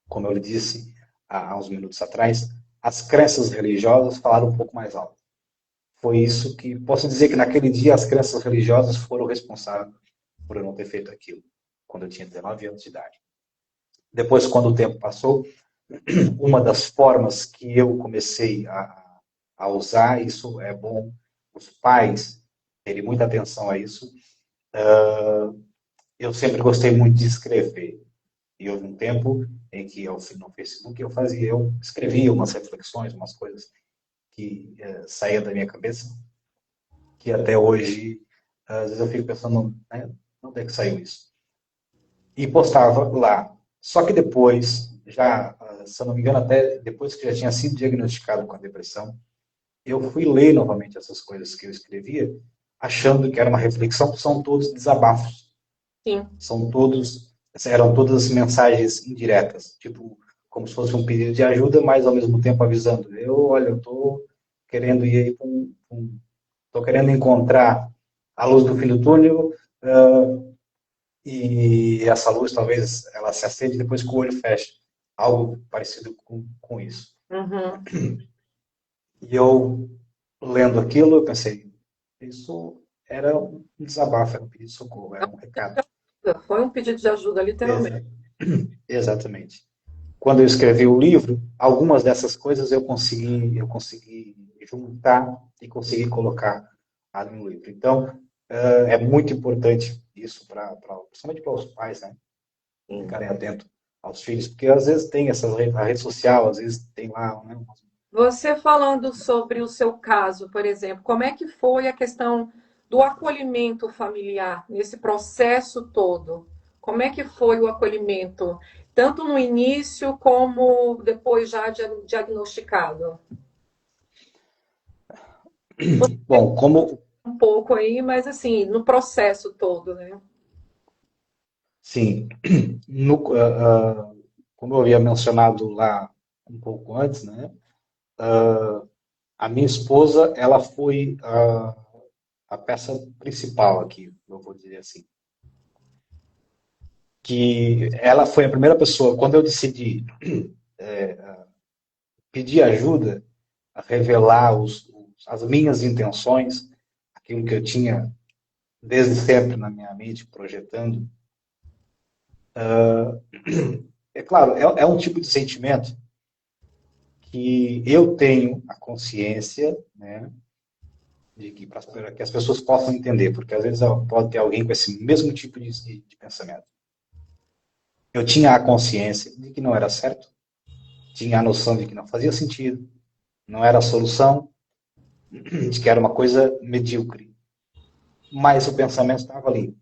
como eu lhe disse há uns minutos atrás, as crenças religiosas falaram um pouco mais alto. Foi isso que, posso dizer que naquele dia as crenças religiosas foram responsáveis por eu não ter feito aquilo, quando eu tinha 19 anos de idade. Depois, quando o tempo passou, uma das formas que eu comecei a usar, isso é bom os pais terem muita atenção a isso, eu sempre gostei muito de escrever. E houve um tempo em que no Facebook eu escrevia umas reflexões, umas coisas que saíam da minha cabeça, que até hoje, às vezes eu fico pensando, né, onde é que saiu isso? E postava lá. Só que depois, já, se eu não me engano, até depois que já tinha sido diagnosticado com a depressão, eu fui ler novamente essas coisas que eu escrevia, achando que era uma reflexão, são todos desabafos. Sim. Eram todas mensagens indiretas, tipo, como se fosse um pedido de ajuda, mas ao mesmo tempo avisando, eu estou querendo ir aí estou querendo encontrar a luz do fim do túnel, e essa luz talvez ela se acende depois que o olho fecha, algo parecido com isso. Uhum. E eu, lendo aquilo, eu pensei, isso era um desabafo, era um pedido de socorro, era um recado. Foi um pedido de ajuda, literalmente. Exatamente. Quando eu escrevi o livro, algumas dessas coisas eu consegui juntar e consegui colocar ali no livro. Então, é muito importante isso, principalmente para os pais, né? Ficarem atentos aos filhos, porque às vezes tem a rede social, às vezes tem lá, né, Você falando sobre o seu caso, por exemplo, como é que foi a questão do acolhimento familiar nesse processo todo? Como é que foi o acolhimento, tanto no início como depois já diagnosticado? Bom, como Um pouco aí, mas assim, no processo todo, né? sim, no, como eu havia mencionado lá um pouco antes, né? A minha esposa, ela foi a peça principal aqui, eu vou dizer assim. Que ela foi a primeira pessoa, quando eu decidi pedir ajuda, a revelar as minhas intenções, aquilo que eu tinha desde sempre na minha mente projetando. É claro, é um tipo de sentimento que eu tenho a consciência, né, de que para que as pessoas possam entender, porque às vezes pode ter alguém com esse mesmo tipo de pensamento. Eu tinha a consciência de que não era certo, tinha a noção de que não fazia sentido, não era a solução, de que era uma coisa medíocre. Mas o pensamento estava ali.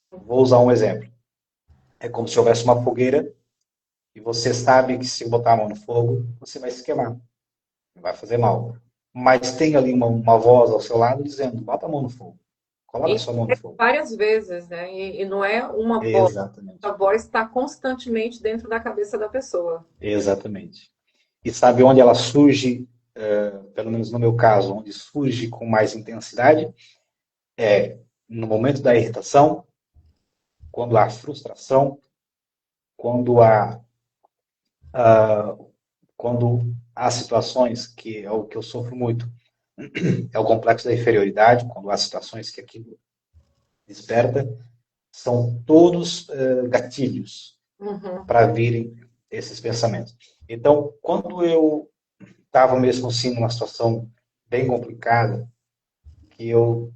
Vou usar um exemplo. É como se houvesse uma fogueira e você sabe que se botar a mão no fogo, você vai se queimar, vai fazer mal. Mas tem ali uma voz ao seu lado dizendo, bota a mão no fogo, coloca a E sua mão no fogo. várias vezes, né? E não é uma voz, a Exatamente. voz está constantemente dentro da cabeça da pessoa. Exatamente. E sabe onde ela surge, pelo menos no meu caso, onde surge com mais intensidade? É no momento da irritação, quando há frustração, quando há quando há situações que é o que eu sofro muito, é o complexo da inferioridade, quando há situações que aquilo desperta, são todos gatilhos Uhum. para virem esses pensamentos. Então, quando eu estava mesmo assim numa situação bem complicada, que eu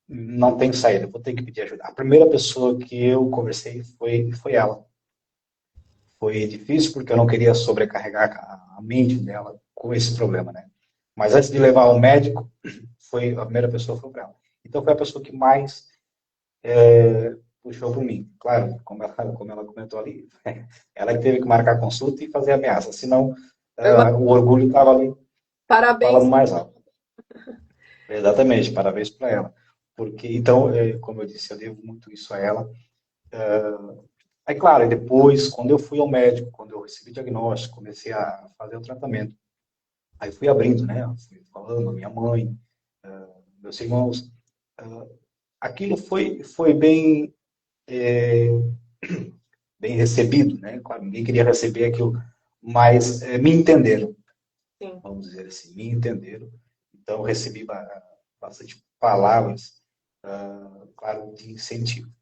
não tenho saída, vou ter que pedir ajuda. A primeira pessoa que eu conversei foi ela. Foi difícil porque eu não queria sobrecarregar a mente dela com esse problema, né? Mas antes de levar ao médico, foi a primeira pessoa foi para ela. Então foi a pessoa que mais puxou por mim. Claro, como ela comentou ali, ela que teve que marcar a consulta e fazer a ameaça, senão o orgulho estava ali falando Parabéns. mais alto. Exatamente, parabéns para ela. Porque, então, como eu disse, eu devo muito isso a ela. Aí, claro, e depois, quando eu fui ao médico, quando eu recebi o diagnóstico, comecei a fazer o tratamento, aí fui abrindo, né? Fui falando, a minha mãe, meus irmãos. Aquilo foi bem recebido, né? Claro, ninguém queria receber aquilo, mas me entenderam, Sim. vamos dizer assim, me entenderam. Então, eu recebi bastante palavras, claro, de incentivo.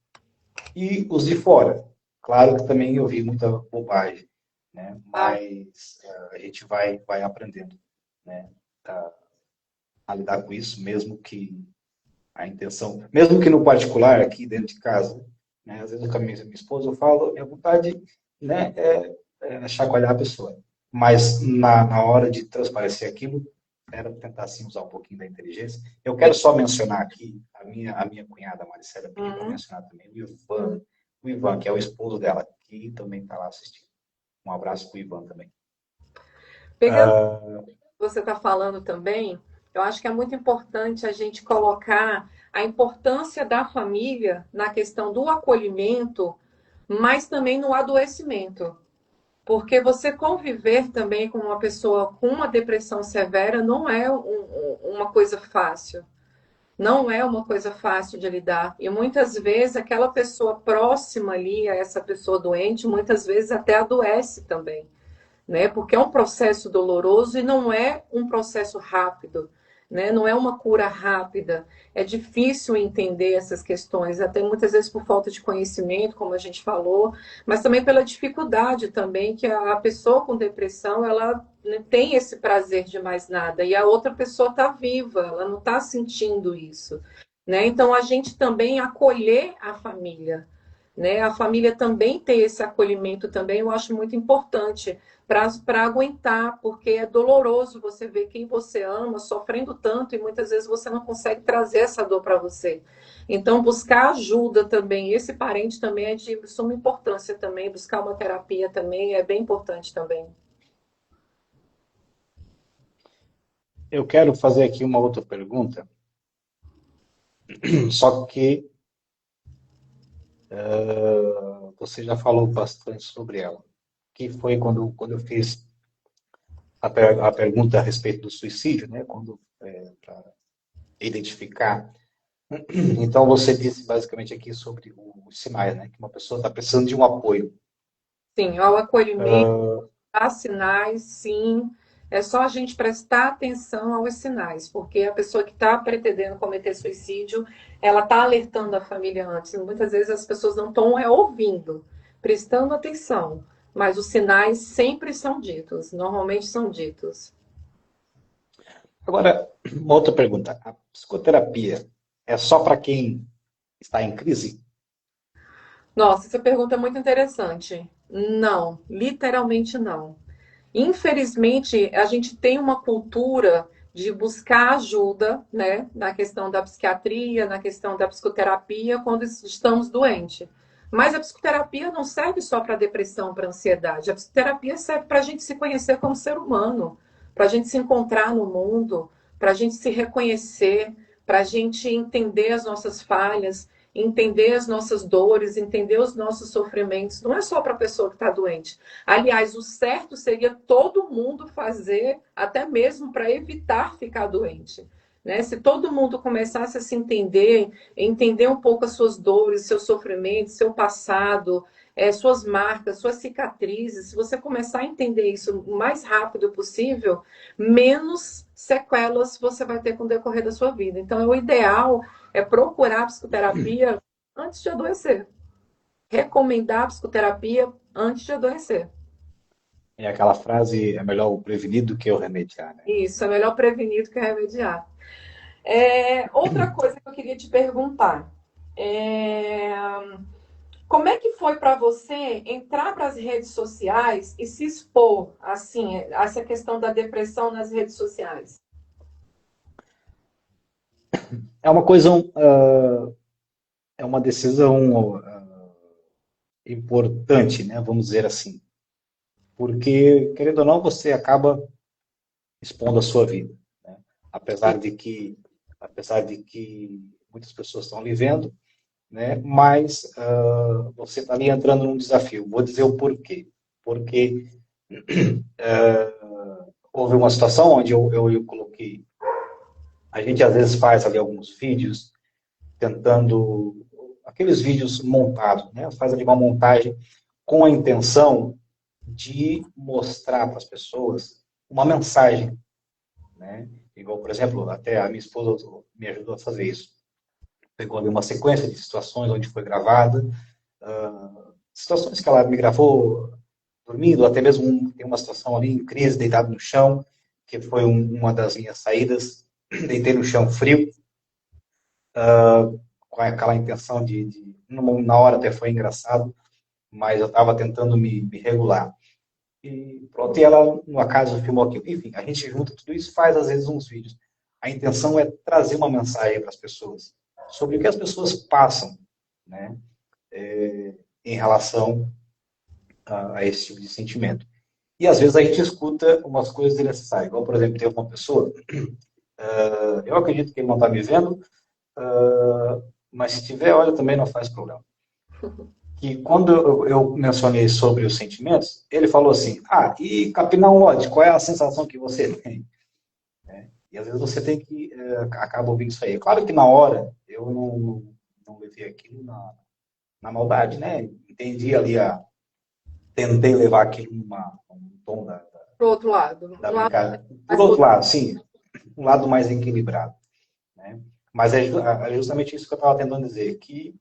E os de fora, claro que também eu vi muita bobagem, né? Ah, Mas a gente vai aprendendo, né? A lidar com isso, mesmo que a intenção, mesmo que no particular, aqui dentro de casa, né? Às vezes com a minha esposa eu falo, minha vontade, né, é chacoalhar a pessoa. Mas na hora de transparecer aquilo, era tentar assim, usar um pouquinho da inteligência. Eu quero só mencionar aqui a minha cunhada, a Maricela, pediu para uhum. mencionar também o Ivan, que é o esposo dela, que também está lá assistindo. Um abraço para o Ivan também. Pegando o que você está falando também, eu acho que é muito importante a gente colocar a importância da família na questão do acolhimento, mas também no adoecimento. Porque você conviver também com uma pessoa com uma depressão severa não é uma coisa fácil. Não é uma coisa fácil de lidar. E muitas vezes aquela pessoa próxima ali a essa pessoa doente, muitas vezes até adoece também, né? Porque é um processo doloroso e não é um processo rápido, né? Não é uma cura rápida. É difícil entender essas questões, até muitas vezes por falta de conhecimento, como a gente falou, mas também pela dificuldade também que a pessoa com depressão, ela não tem esse prazer de mais nada e a outra pessoa está viva, ela não está sentindo isso, né? Então a gente também acolher a família, né? A família também ter esse acolhimento também, eu acho muito importante para aguentar, porque é doloroso você ver quem você ama sofrendo tanto e muitas vezes você não consegue trazer essa dor para você. Então, buscar ajuda também, esse parente também é de suma importância também, buscar uma terapia também é bem importante também. Eu quero fazer aqui uma outra pergunta, só que você já falou bastante sobre ela, que foi quando eu fiz a pergunta a respeito do suicídio, né? Para identificar. Então, você disse basicamente aqui sobre os sinais, né? Que uma pessoa está precisando de um apoio. Sim, ao acolhimento, há sinais, sim. É só a gente prestar atenção aos sinais, porque a pessoa que está pretendendo cometer suicídio, ela está alertando a família antes. Muitas vezes as pessoas não estão ouvindo, prestando atenção, mas os sinais sempre são ditos, normalmente são ditos. Agora, uma outra pergunta. A psicoterapia é só para quem está em crise? Nossa, essa pergunta é muito interessante. Não, literalmente não. Infelizmente, a gente tem uma cultura de buscar ajuda, né, na questão da psiquiatria, na questão da psicoterapia, quando estamos doentes. Mas a psicoterapia não serve só para depressão, para ansiedade. A psicoterapia serve para a gente se conhecer como ser humano, para a gente se encontrar no mundo, para a gente se reconhecer, para a gente entender as nossas falhas, entender as nossas dores, entender os nossos sofrimentos. Não é só para a pessoa que está doente. Aliás, o certo seria todo mundo fazer, até mesmo para evitar ficar doente. Né? Se todo mundo começasse a se entender, entender um pouco as suas dores, seus sofrimentos, seu passado, suas marcas, suas cicatrizes, se você começar a entender isso o mais rápido possível, menos sequelas você vai ter com o decorrer da sua vida. Então, o ideal é procurar a psicoterapia antes de adoecer. Recomendar a psicoterapia antes de adoecer. É aquela frase, é melhor o prevenido do que o remediar, né? Isso, é melhor prevenir do que remediar. Outra coisa que eu queria te perguntar. É, como é que foi para você entrar para as redes sociais e se expor, assim, essa questão da depressão nas redes sociais? É uma coisa, é uma decisão importante, né? Vamos dizer assim. Porque, querendo ou não, você acaba expondo a sua vida, né? Apesar de que muitas pessoas estão ali vendo, né? Mas você está ali entrando num desafio. Vou dizer o porquê. Porque houve uma situação onde eu coloquei. A gente às vezes faz ali alguns vídeos tentando aqueles vídeos montados, né? Faz ali uma montagem com a intenção de mostrar para as pessoas uma mensagem, né? Igual, por exemplo, até a minha esposa me ajudou a fazer isso. Pegou ali uma sequência de situações onde foi gravada, situações que ela me gravou dormindo, até mesmo tem uma situação ali em crise, deitado no chão, que foi uma das minhas saídas. Deitei no chão frio, com aquela intenção na hora até foi engraçado, mas eu estava tentando me regular. E pronto, e ela, no acaso, filmou aquilo. Enfim, a gente junta tudo isso, faz às vezes uns vídeos. A intenção é trazer uma mensagem para as pessoas sobre o que as pessoas passam, né, em relação a esse tipo de sentimento. E às vezes a gente escuta umas coisas desnecessárias. Igual, por exemplo, tem uma pessoa, eu acredito que ele não está me vendo, mas se tiver, olha, também não faz problema. Que quando eu mencionei sobre os sentimentos, ele falou assim, e capinar um ódio, qual é a sensação que você tem? E às vezes você tem que, acaba ouvindo isso aí. Claro que na hora, eu não levei aquilo na maldade, né? Entendi ali, tentei levar aquilo num tom Pro outro lado. da brincadeira. Por outro lado, sim, um lado mais equilibrado, né? Mas é justamente isso que eu estava tentando dizer, que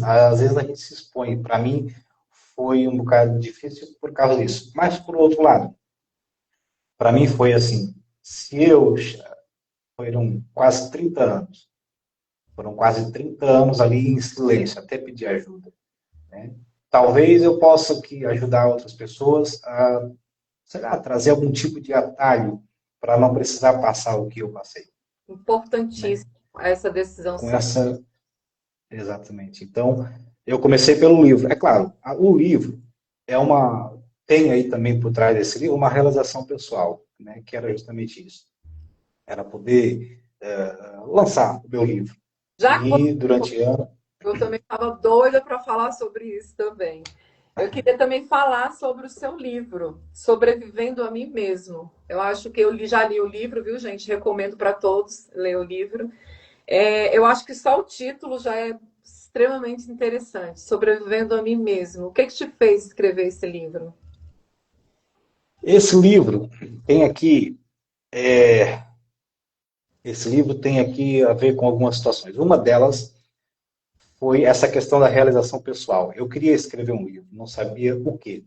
às vezes a gente se expõe. Para mim, foi um bocado difícil por causa disso. Mas, por outro lado, para mim foi assim, foram quase 30 anos, foram quase 30 anos ali em silêncio, até pedir ajuda, né? Talvez eu possa ajudar outras pessoas a sei lá, trazer algum tipo de atalho para não precisar passar o que eu passei, né? Importantíssimo essa decisão Com sua. essa, exatamente. Então, eu comecei pelo livro. É claro, o livro é uma, tem aí também por trás desse livro uma realização pessoal, né? Que era justamente isso. Era poder lançar o meu livro. Já que E durante anos, eu também estava doida para falar sobre isso também. Eu queria também falar sobre o seu livro, Sobrevivendo a Mim Mesmo. Eu acho que já li o livro, viu, gente? Recomendo para todos ler o livro. Eu acho que só o título já é extremamente interessante. Sobrevivendo a Mim Mesmo. O que te fez escrever esse livro? esse livro tem aqui, é, esse livro tem aqui a ver com algumas situações. Uma delas foi essa questão da realização pessoal. Eu queria escrever um livro, não sabia o quê.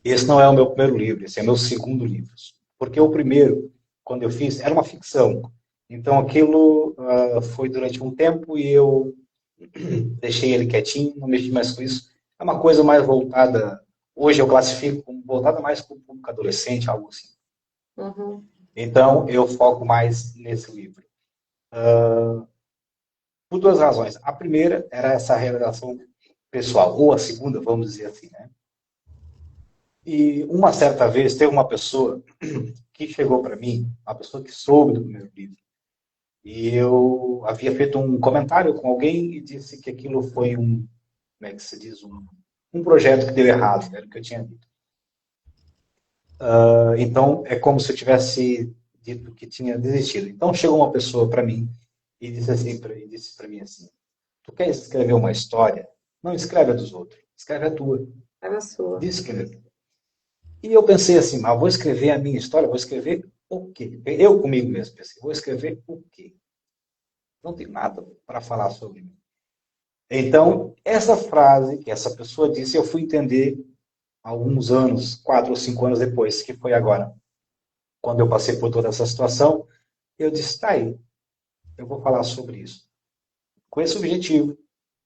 Esse não é o meu primeiro livro, esse é meu segundo livro. Porque o primeiro, quando eu fiz, era uma ficção. Então aquilo foi durante um tempo e eu deixei ele quietinho, não mexi mais com isso. É uma coisa mais voltada, hoje eu classifico como voltada mais para o público adolescente, algo assim. Uhum. Então eu foco mais nesse livro. Por duas razões. A primeira era essa realização pessoal, ou a segunda, vamos dizer assim, né? E uma certa vez teve uma pessoa que chegou para mim, uma pessoa que soube do meu livro, e eu havia feito um comentário com alguém e disse que aquilo foi como é que se diz, um projeto que deu errado, era o que eu tinha dito. Então, é como se eu tivesse dito que tinha desistido. Então, chegou uma pessoa para mim e disse para mim assim, tu quer escrever uma história? Não escreve a dos outros, escreve a tua. Era sua. Escreve. E eu pensei assim, mas vou escrever a minha história, vou escrever o quê? Eu comigo mesmo pensei, vou escrever o quê? Não tenho nada para falar sobre mim. Então, essa frase que essa pessoa disse, eu fui entender alguns anos, 4 ou 5 anos depois, que foi agora, quando eu passei por toda essa situação, eu disse, tá aí, eu vou falar sobre isso. Com esse objetivo,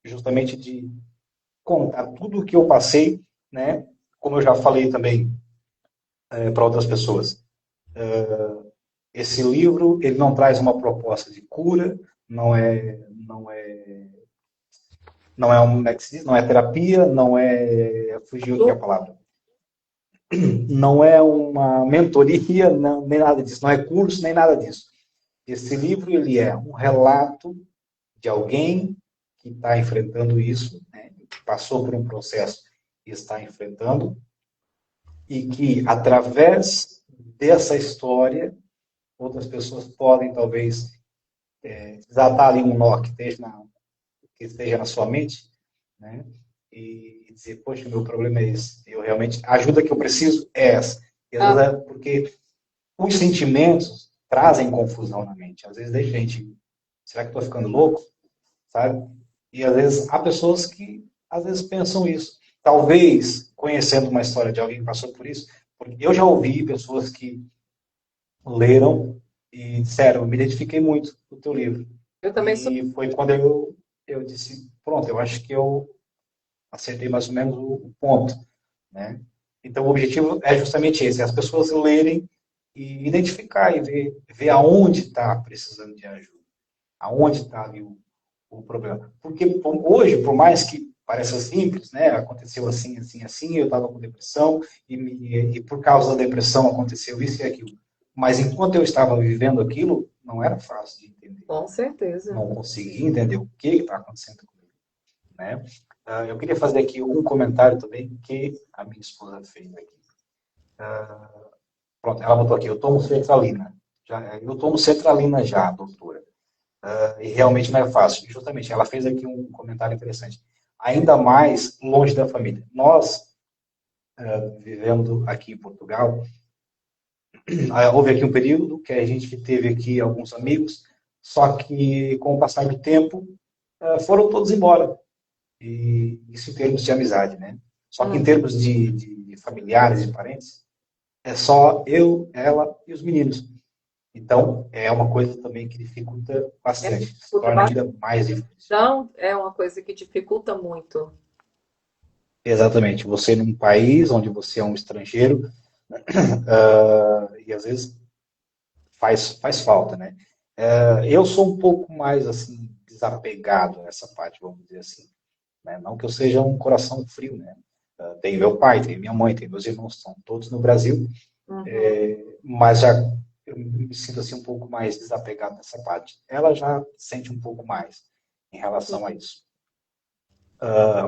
justamente de contar tudo o que eu passei, né? Como eu já falei também para outras pessoas. Esse livro, ele não traz uma proposta de cura, como é que se diz? Não é terapia, não é, fugiu aqui a palavra. Não é uma mentoria, não, nem nada disso, não é curso, nem nada disso. Esse livro, ele é um relato de alguém que está enfrentando isso, né? Que passou por um processo e está enfrentando, e que, através dessa história, outras pessoas podem, talvez, desatar ali um nó que esteja na sua mente, né? E dizer, poxa, o meu problema é esse. Eu realmente, a ajuda que eu preciso é essa. E às vezes é porque os sentimentos trazem confusão na mente. Às vezes deixa a gente, será que estou ficando louco? Sabe? E às vezes há pessoas que às vezes pensam isso. Talvez, conhecendo uma história de alguém que passou por isso, porque eu já ouvi pessoas que leram e disseram, eu me identifiquei muito com o teu livro. Eu também sou. E foi quando eu disse, pronto, eu acho que eu acertei mais ou menos o ponto, né? Então, o objetivo é justamente esse, as pessoas lerem e identificar e ver aonde está precisando de ajuda, aonde está ali o problema. Porque hoje, por mais que pareça simples, né? Aconteceu assim, assim, assim, eu estava com depressão e por causa da depressão aconteceu isso e aquilo. Mas enquanto eu estava vivendo aquilo, não era fácil de entender. Com certeza. Não conseguia entender o que está acontecendo comigo, né? Eu queria fazer aqui um comentário também que a minha esposa fez aqui. Pronto, ela botou aqui, eu tomo sertralina. Eu tomo sertralina já, doutora. E realmente não é fácil. E justamente, ela fez aqui um comentário interessante. Ainda mais longe da família. Nós, vivendo aqui em Portugal, houve aqui um período que a gente teve aqui alguns amigos, só que com o passar do tempo, foram todos embora. E isso em termos de amizade, né? Só que em termos de familiares e parentes, é só eu, ela e os meninos. Então, é uma coisa também que dificulta bastante, se torna ainda mais difícil. Então, é uma coisa que dificulta muito. Exatamente. Você num país onde você é um estrangeiro, E às vezes faz falta, né? Eu sou um pouco mais assim desapegado nessa parte, vamos dizer assim, né? Não que eu seja um coração frio, né? Tenho meu pai, tenho minha mãe, tenho meus irmãos, estão todos no Brasil, Uhum. mas já eu me sinto assim um pouco mais desapegado nessa parte. Ela já sente um pouco mais em relação a isso.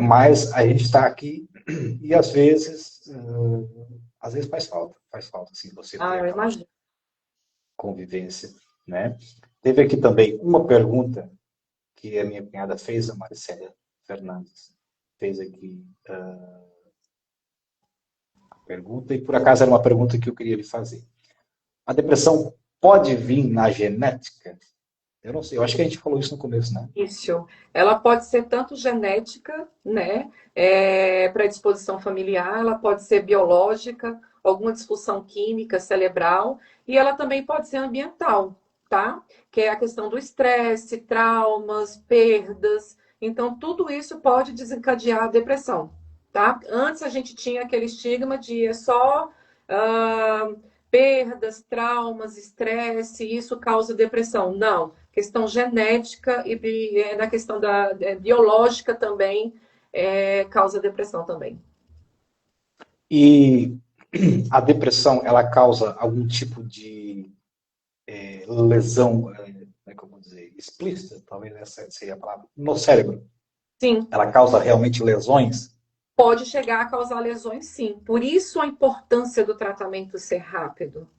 Mas a gente está aqui e às vezes faz falta assim você ter Ah, eu aquela imagino. convivência, né? Teve aqui também uma pergunta que a minha cunhada fez, a Maricélia Fernandes, fez aqui a pergunta, e por acaso era uma pergunta que eu queria lhe fazer. A depressão pode vir na genética? Eu não sei, eu acho que a gente falou isso no começo, né? Isso. Ela pode ser tanto genética, né? Predisposição familiar, ela pode ser biológica, alguma disfunção química cerebral, e ela também pode ser ambiental, tá? Que é a questão do estresse, traumas, perdas. Então, tudo isso pode desencadear a depressão, tá? Antes a gente tinha aquele estigma de só ah, perdas, traumas, estresse, isso causa depressão. Não, questão genética e na questão da biológica também causa depressão também. E a depressão, ela causa algum tipo de lesão, como dizer, explícita, talvez essa seria a palavra, no cérebro. Sim, Ela causa realmente lesões? pode chegar a causar lesões, sim. Por isso a importância do tratamento ser rápido.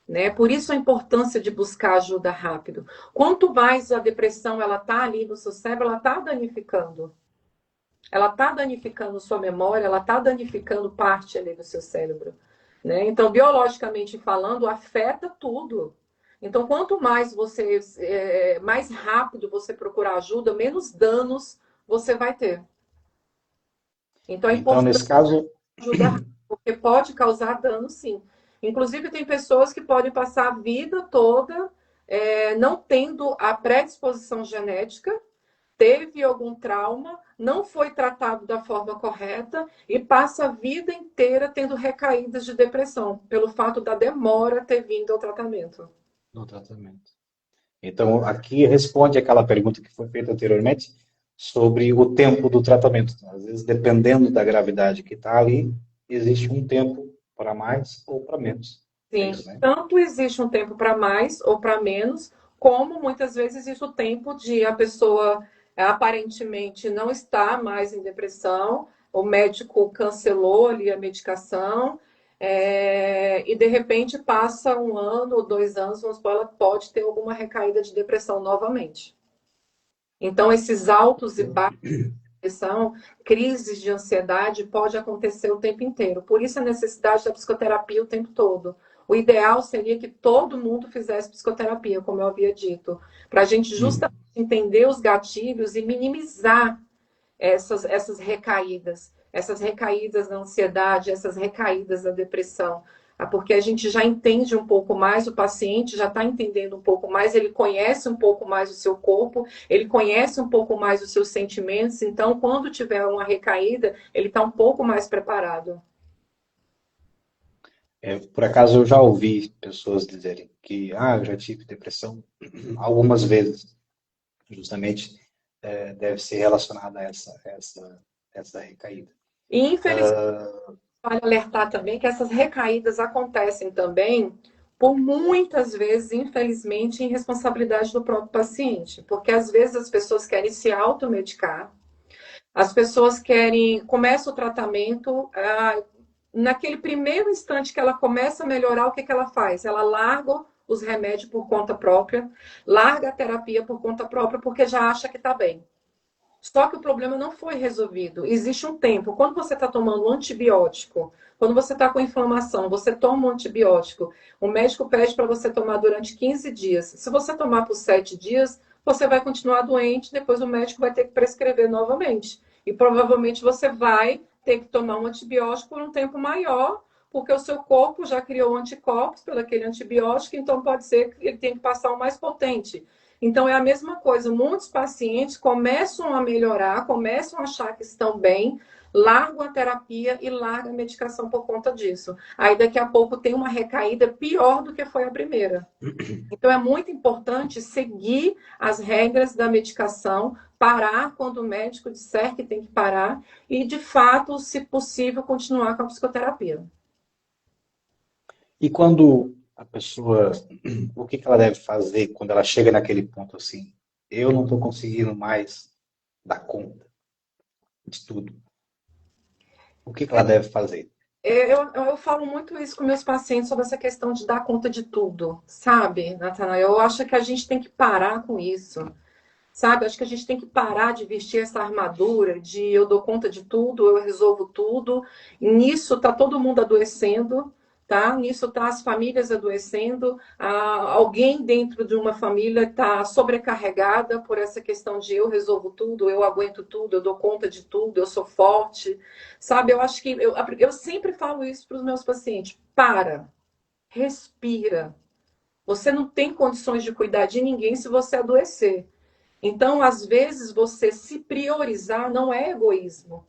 Né? Por isso a importância de buscar ajuda rápido. Quanto mais a depressão ela está ali no seu cérebro, ela está danificando. Ela está danificando sua memória, ela está danificando parte ali do seu cérebro. Né? Então, biologicamente falando, afeta tudo. Então, quanto mais você, mais rápido você procurar ajuda, menos danos você vai ter. Então, é Então, importante nesse caso, ajudar, porque pode causar dano, sim. Inclusive, tem pessoas que podem passar a vida toda não tendo a predisposição genética, teve algum trauma, não foi tratado da forma correta e passa a vida inteira tendo recaídas de depressão, pelo fato da demora ter vindo ao tratamento. no tratamento. Então, aqui responde aquela pergunta que foi feita anteriormente sobre o tempo do tratamento. Às vezes, dependendo da gravidade que está ali, existe um tempo para mais ou para menos. É Sim, isso, né? tanto existe um tempo para mais ou para menos, como muitas vezes existe o tempo de a pessoa aparentemente não está mais em depressão, o médico cancelou ali a medicação, e de repente passa um ano ou 2 anos, ela pode ter alguma recaída de depressão novamente. Então, esses altos e baixos depressão, crises de ansiedade pode acontecer o tempo inteiro. Por isso a necessidade da psicoterapia o tempo todo. O ideal seria que todo mundo fizesse psicoterapia, como eu havia dito, para a gente justamente entender os gatilhos e minimizar essas recaídas da ansiedade, essas recaídas da depressão. Porque a gente já entende um pouco mais, o paciente já está entendendo um pouco mais, ele conhece um pouco mais o seu corpo, ele conhece um pouco mais os seus sentimentos, então quando tiver uma recaída, ele está um pouco mais preparado. Por acaso, eu já ouvi pessoas dizerem que eu já tive depressão algumas vezes. Justamente deve ser relacionada a essa recaída. E infelizmente, vale alertar também que essas recaídas acontecem também por muitas vezes, infelizmente, em responsabilidade do próprio paciente, porque às vezes as pessoas querem se automedicar, as pessoas querem, começa o tratamento, naquele primeiro instante que ela começa a melhorar, o que ela faz? Ela larga os remédios por conta própria, larga a terapia por conta própria, porque já acha que está bem. Só que o problema não foi resolvido. Existe um tempo. Quando você está tomando um antibiótico, quando você está com inflamação, você toma um antibiótico, o médico pede para você tomar durante 15 dias. Se você tomar por 7 dias, você vai continuar doente, depois o médico vai ter que prescrever novamente. E provavelmente você vai ter que tomar um antibiótico por um tempo maior, porque o seu corpo já criou anticorpos pelo aquele antibiótico, então pode ser que ele tenha que passar o mais potente. Então, é a mesma coisa. Muitos pacientes começam a melhorar, começam a achar que estão bem, largam a terapia e largam a medicação por conta disso. Aí, daqui a pouco, tem uma recaída pior do que foi a primeira. Então, é muito importante seguir as regras da medicação, parar quando o médico disser que tem que parar e, de fato, se possível, continuar com a psicoterapia. E quando a pessoa, o que ela deve fazer quando ela chega naquele ponto assim, eu não estou conseguindo mais dar conta de tudo. O que ela deve fazer? Eu falo muito isso com meus pacientes sobre essa questão de dar conta de tudo, sabe, Natanael? Eu acho que a gente tem que parar com isso, sabe? Acho que a gente tem que parar de vestir essa armadura de eu dou conta de tudo, eu resolvo tudo. E nisso tá todo mundo adoecendo, tá? Nisso tá as famílias adoecendo. Alguém dentro de uma família está sobrecarregada por essa questão de eu resolvo tudo, eu aguento tudo, eu dou conta de tudo, eu sou forte, sabe? Eu acho que eu sempre falo isso para os meus pacientes. Para, respira. Você não tem condições de cuidar de ninguém se você adoecer. Então, às vezes, você se priorizar não é egoísmo,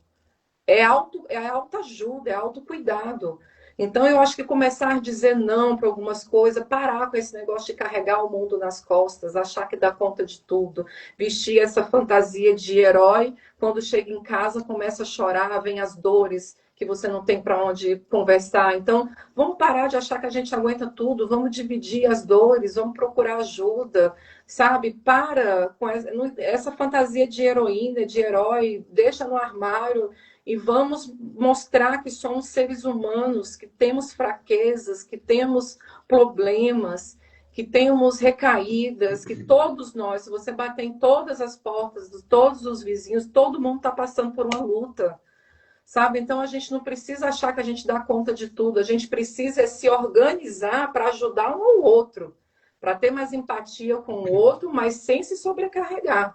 é autoajuda, é autocuidado. Então, eu acho que começar a dizer não para algumas coisas, parar com esse negócio de carregar o mundo nas costas, achar que dá conta de tudo, vestir essa fantasia de herói, quando chega em casa começa a chorar, vem as dores que você não tem para onde conversar. Então, vamos parar de achar que a gente aguenta tudo, vamos dividir as dores, vamos procurar ajuda, sabe? Para com essa fantasia de heroína, de herói, deixa no armário e vamos mostrar que somos seres humanos, que temos fraquezas, que temos problemas, que temos recaídas, que todos nós, se você bater em todas as portas de todos os vizinhos, todo mundo está passando por uma luta, sabe? Então a gente não precisa achar que a gente dá conta de tudo, a gente precisa se organizar para ajudar um ao outro, para ter mais empatia com o outro, mas sem se sobrecarregar.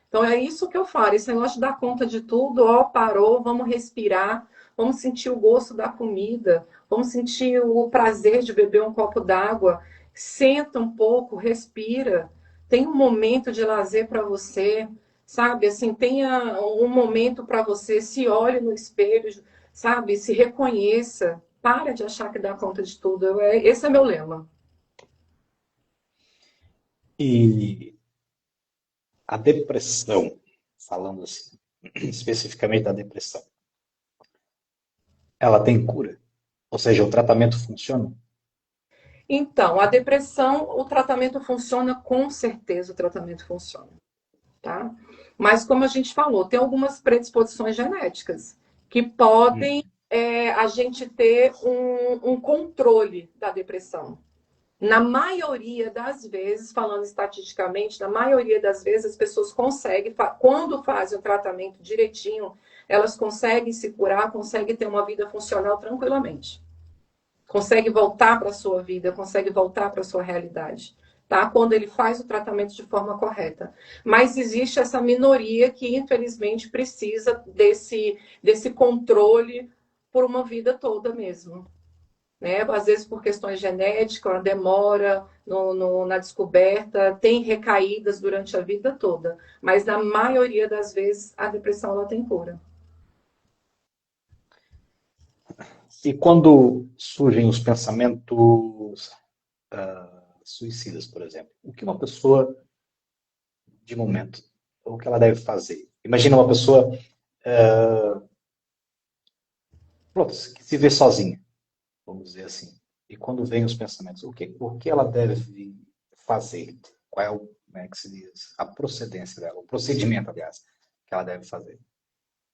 Então é isso que eu falo, esse negócio de dar conta de tudo, ó, parou, vamos respirar, vamos sentir o gosto da comida, vamos sentir o prazer de beber um copo d'água, senta um pouco, respira, tem um momento de lazer para você, sabe? Assim, tenha um momento para você, se olhe no espelho, sabe? Se reconheça, para de achar que dá conta de tudo. Esse é meu lema. E a depressão, falando assim, especificamente da depressão, ela tem cura? Ou seja, o tratamento funciona? Então, a depressão, o tratamento funciona, com certeza o tratamento funciona, tá? Mas como a gente falou, tem algumas predisposições genéticas que podem a gente ter um controle da depressão. Na maioria das vezes, falando estatisticamente, na maioria das vezes as pessoas conseguem, quando fazem o tratamento direitinho, elas conseguem se curar, conseguem ter uma vida funcional tranquilamente. Consegue voltar para a sua vida, consegue voltar para a sua realidade, tá? Quando ele faz o tratamento de forma correta. Mas existe essa minoria que, infelizmente, precisa desse controle por uma vida toda mesmo. Né? Às vezes por questões genéticas, uma demora na descoberta, tem recaídas durante a vida toda. Mas na maioria das vezes a depressão ela tem cura. E quando surgem os pensamentos suicidas, por exemplo, o que uma pessoa, de momento, o que ela deve fazer? Imagina uma pessoa pronto, que se vê sozinha, vamos dizer assim. E quando vem os pensamentos, o que ela deve fazer? Qual é como é que se diz? A procedência dela, o procedimento, aliás, que ela deve fazer?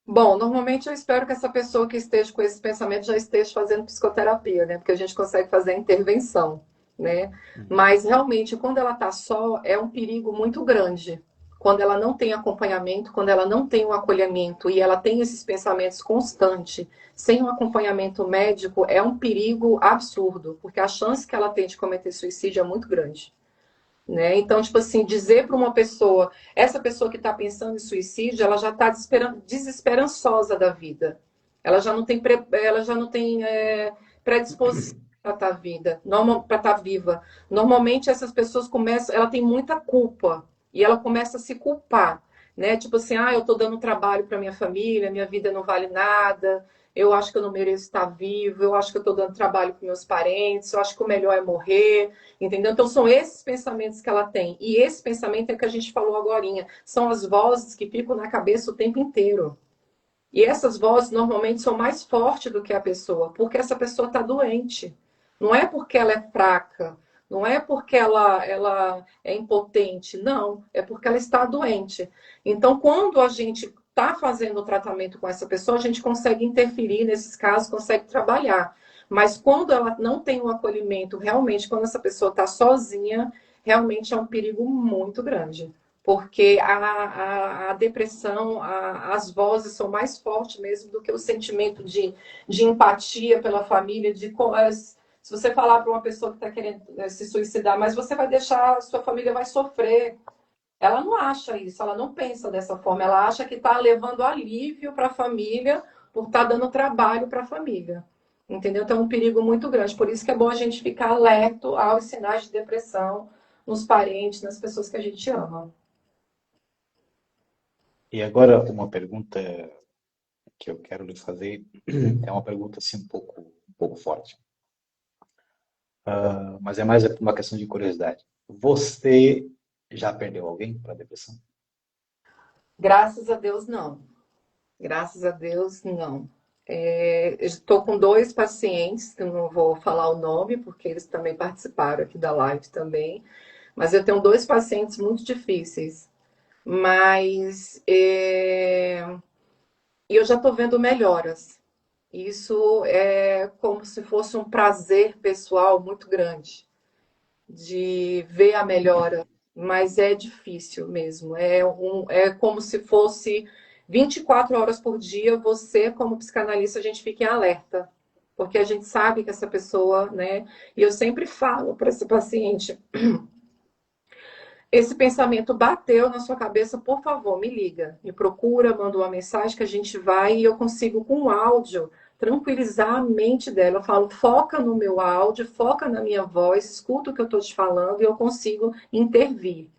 Bom, normalmente eu espero que essa pessoa que esteja com esse pensamento já esteja fazendo psicoterapia, né? Porque a gente consegue fazer a intervenção, né? Mas realmente, quando ela está só, é um perigo muito grande. Quando ela não tem acompanhamento, quando ela não tem um acolhimento e ela tem esses pensamentos constantes, sem um acompanhamento médico, é um perigo absurdo, porque a chance que ela tem de cometer suicídio é muito grande. Né? Então, tipo assim, dizer para uma pessoa, essa pessoa que está pensando em suicídio, ela já está desesperançosa da vida. Ela já não tem predisposição para estar viva. Normalmente essas pessoas começam, ela tem muita culpa. E ela começa a se culpar, né? Tipo assim, eu tô dando trabalho para minha família, minha vida não vale nada, eu acho que eu não mereço estar vivo, eu acho que eu tô dando trabalho para meus parentes, eu acho que o melhor é morrer, entendeu? Então são esses pensamentos que ela tem. E esse pensamento é que a gente falou agorinha, são as vozes que ficam na cabeça o tempo inteiro. E essas vozes normalmente são mais fortes do que a pessoa, porque essa pessoa está doente. Não é porque ela é fraca, não é porque ela é impotente, não, é porque ela está doente. Então, quando a gente está fazendo o tratamento com essa pessoa, a gente consegue interferir nesses casos, consegue trabalhar. Mas quando ela não tem um acolhimento, realmente, quando essa pessoa está sozinha, realmente é um perigo muito grande porque a depressão, as vozes são mais fortes mesmo do que o sentimento de empatia pela família, se você falar para uma pessoa que está querendo se suicidar, mas você vai deixar, sua família vai sofrer. Ela não acha isso, ela não pensa dessa forma, ela acha que está levando alívio para a família por estar dando trabalho para a família. Entendeu? Então é um perigo muito grande. Por isso que é bom a gente ficar alerta aos sinais de depressão nos parentes, nas pessoas que a gente ama. E agora uma pergunta que eu quero lhe fazer é uma pergunta assim um pouco forte. Mas é mais uma questão de curiosidade. Você já perdeu alguém para depressão? Graças a Deus, não. Graças a Deus, não. Estou com dois pacientes, que eu não vou falar o nome, porque eles também participaram aqui da live também, mas eu tenho dois pacientes muito difíceis. Mas eu já estou vendo melhoras. Isso é como se fosse um prazer pessoal muito grande de ver a melhora, mas é difícil mesmo. É como se fosse 24 horas por dia, você, como psicanalista, a gente fica em alerta. Porque a gente sabe que essa pessoa, né? E eu sempre falo para esse paciente: esse pensamento bateu na sua cabeça, por favor, me liga, me procura, manda uma mensagem que a gente vai e eu consigo, com um áudio, tranquilizar a mente dela. Eu falo, foca no meu áudio, foca na minha voz, escuta o que eu estou te falando e eu consigo intervir.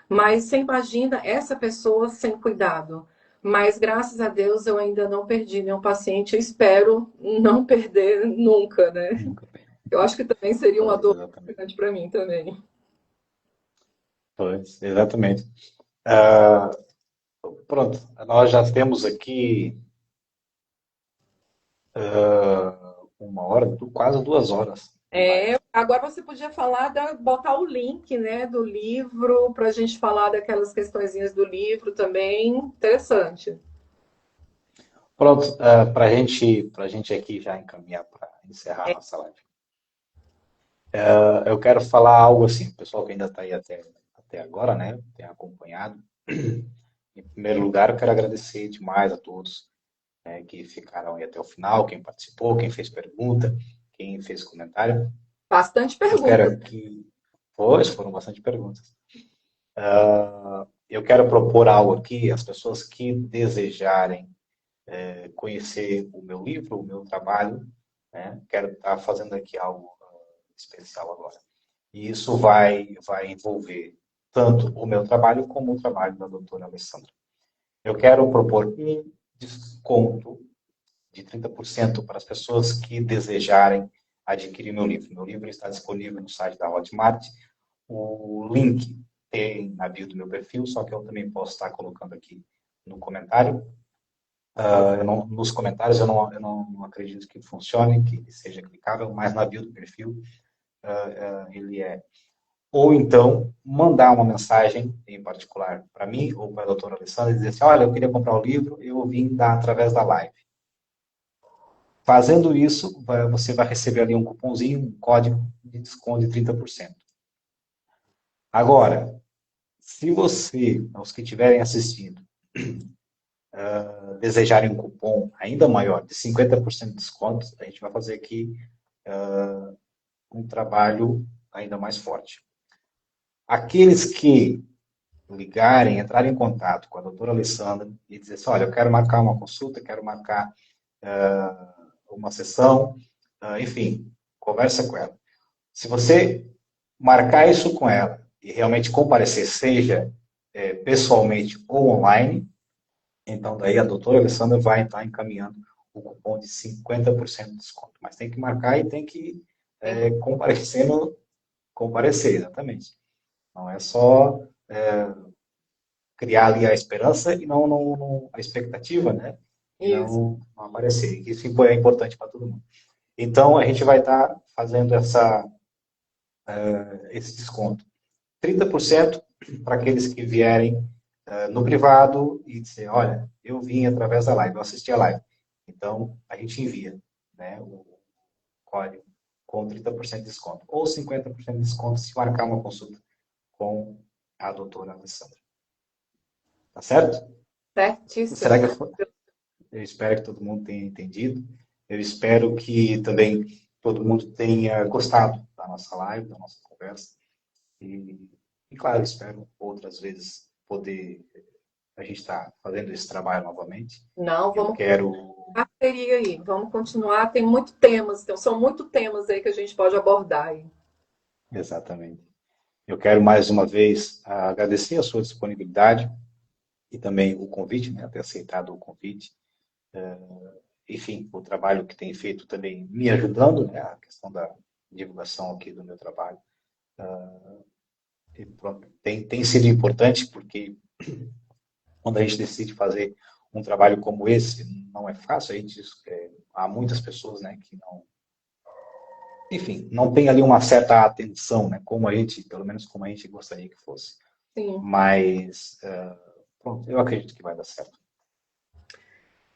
Mas você imagina essa pessoa sem cuidado. Mas graças a Deus eu ainda não perdi nenhum paciente. Eu espero não perder nunca, né? Nunca perdi. Eu acho que também seria uma Pois, dor exatamente. grande para mim também. Pois, exatamente. Ah, pronto, nós já temos aqui uma hora, quase 2 horas de live. Agora você podia falar, botar o link, né, do livro, para a gente falar daquelas questõezinhas do livro também. Interessante. Pronto, para gente aqui já encaminhar para encerrar a nossa live. Eu quero falar algo assim, o pessoal que ainda está aí até agora, né, tem acompanhado. Em primeiro lugar, eu quero agradecer demais a todos, né, que ficaram aí até o final, quem participou, quem fez pergunta, quem fez comentário. Bastante Eu quero perguntas. aqui, pois, foram bastante perguntas. Eu quero propor algo aqui, as pessoas que desejarem conhecer o meu livro, o meu trabalho, né, quero estar fazendo aqui algo especial agora. E isso vai envolver tanto o meu trabalho como o trabalho da doutora Alessandra. Eu quero propor um desconto de 30% para as pessoas que desejarem adquirir meu livro. Meu livro está disponível no site da Hotmart. O link tem na bio do meu perfil, só que eu também posso estar colocando aqui no comentário. Nos comentários eu não acredito que funcione, que seja clicável, mas na bio do perfil ele é. Ou então, mandar uma mensagem em particular para mim ou para a doutora Alessandra e dizer assim, olha, eu queria comprar o livro, eu vim através da live. Fazendo isso, você vai receber ali um cupomzinho, um código de desconto de 30%. Agora, se você, os que estiverem assistindo, desejarem um cupom ainda maior, de 50% de desconto, a gente vai fazer aqui um trabalho ainda mais forte. Aqueles que ligarem, entrarem em contato com a doutora Alessandra e dizer assim, olha, eu quero marcar uma consulta, quero marcar uma sessão, enfim, conversa com ela. Se você marcar isso com ela e realmente comparecer, seja pessoalmente ou online. Então, daí a doutora Alessandra vai estar encaminhando o cupom de 50% de desconto. Mas tem que marcar e tem que comparecer, comparecer, exatamente. Não é só criar ali a esperança e não a expectativa, né? E não aparecer. Isso é importante para todo mundo. Então, a gente vai estar fazendo esse desconto. 30% para aqueles que vierem no privado e dizer, olha, eu vim através da live, eu assisti a live. Então, a gente envia, né, o código com 30% de desconto. Ou 50% de desconto se marcar uma consulta com a doutora Alessandra. Tá certo? Certíssimo. Será que eu espero que todo mundo tenha entendido. Eu espero que também todo mundo tenha gostado da nossa live, da nossa conversa. E claro, espero outras vezes poder a gente estar fazendo esse trabalho novamente. Não, vamos quero parceria aí, vamos continuar. Tem muitos temas, então são muitos temas aí que a gente pode abordar aí. Exatamente. Eu quero mais uma vez agradecer a sua disponibilidade e também o convite, né, ter aceitado o convite. Enfim, o trabalho que tem feito também me ajudando, né, a questão da divulgação aqui do meu trabalho. E pronto, tem sido importante porque quando a gente decide fazer um trabalho como esse, não é fácil, há muitas pessoas, né, que não, enfim, não tem ali uma certa atenção, né, como a gente, pelo menos como a gente gostaria que fosse. Sim. Mas, pronto, eu acredito que vai dar certo.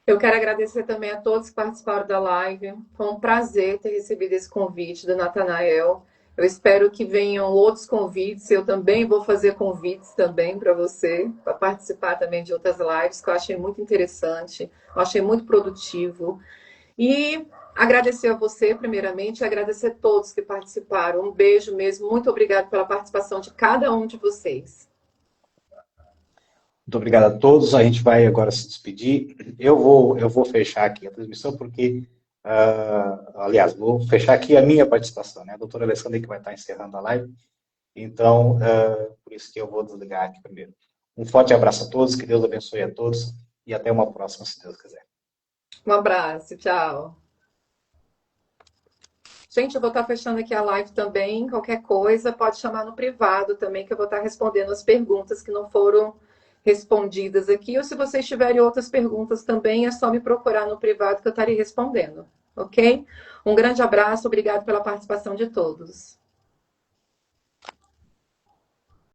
Eu quero agradecer também a todos que participaram da live. Foi um prazer ter recebido esse convite do Natanael. Eu espero que venham outros convites. Eu também vou fazer convites também para você, para participar também de outras lives, que eu achei muito interessante, eu achei muito produtivo. E agradecer a você, primeiramente, e agradecer a todos que participaram. Um beijo mesmo, muito obrigada pela participação de cada um de vocês. Muito obrigado a todos. A gente vai agora se despedir. Eu vou fechar aqui a transmissão porque, aliás, vou fechar aqui a minha participação, né? A doutora Alessandra que vai estar encerrando a live. Então, por isso que eu vou desligar aqui primeiro. Um forte abraço a todos, que Deus abençoe a todos e até uma próxima, se Deus quiser. Um abraço, tchau. Gente, eu vou estar fechando aqui a live também. Qualquer coisa, pode chamar no privado também, que eu vou estar respondendo as perguntas que não foram respondidas aqui. Ou se vocês tiverem outras perguntas também, é só me procurar no privado que eu estarei respondendo. Ok? Um grande abraço, obrigado pela participação de todos.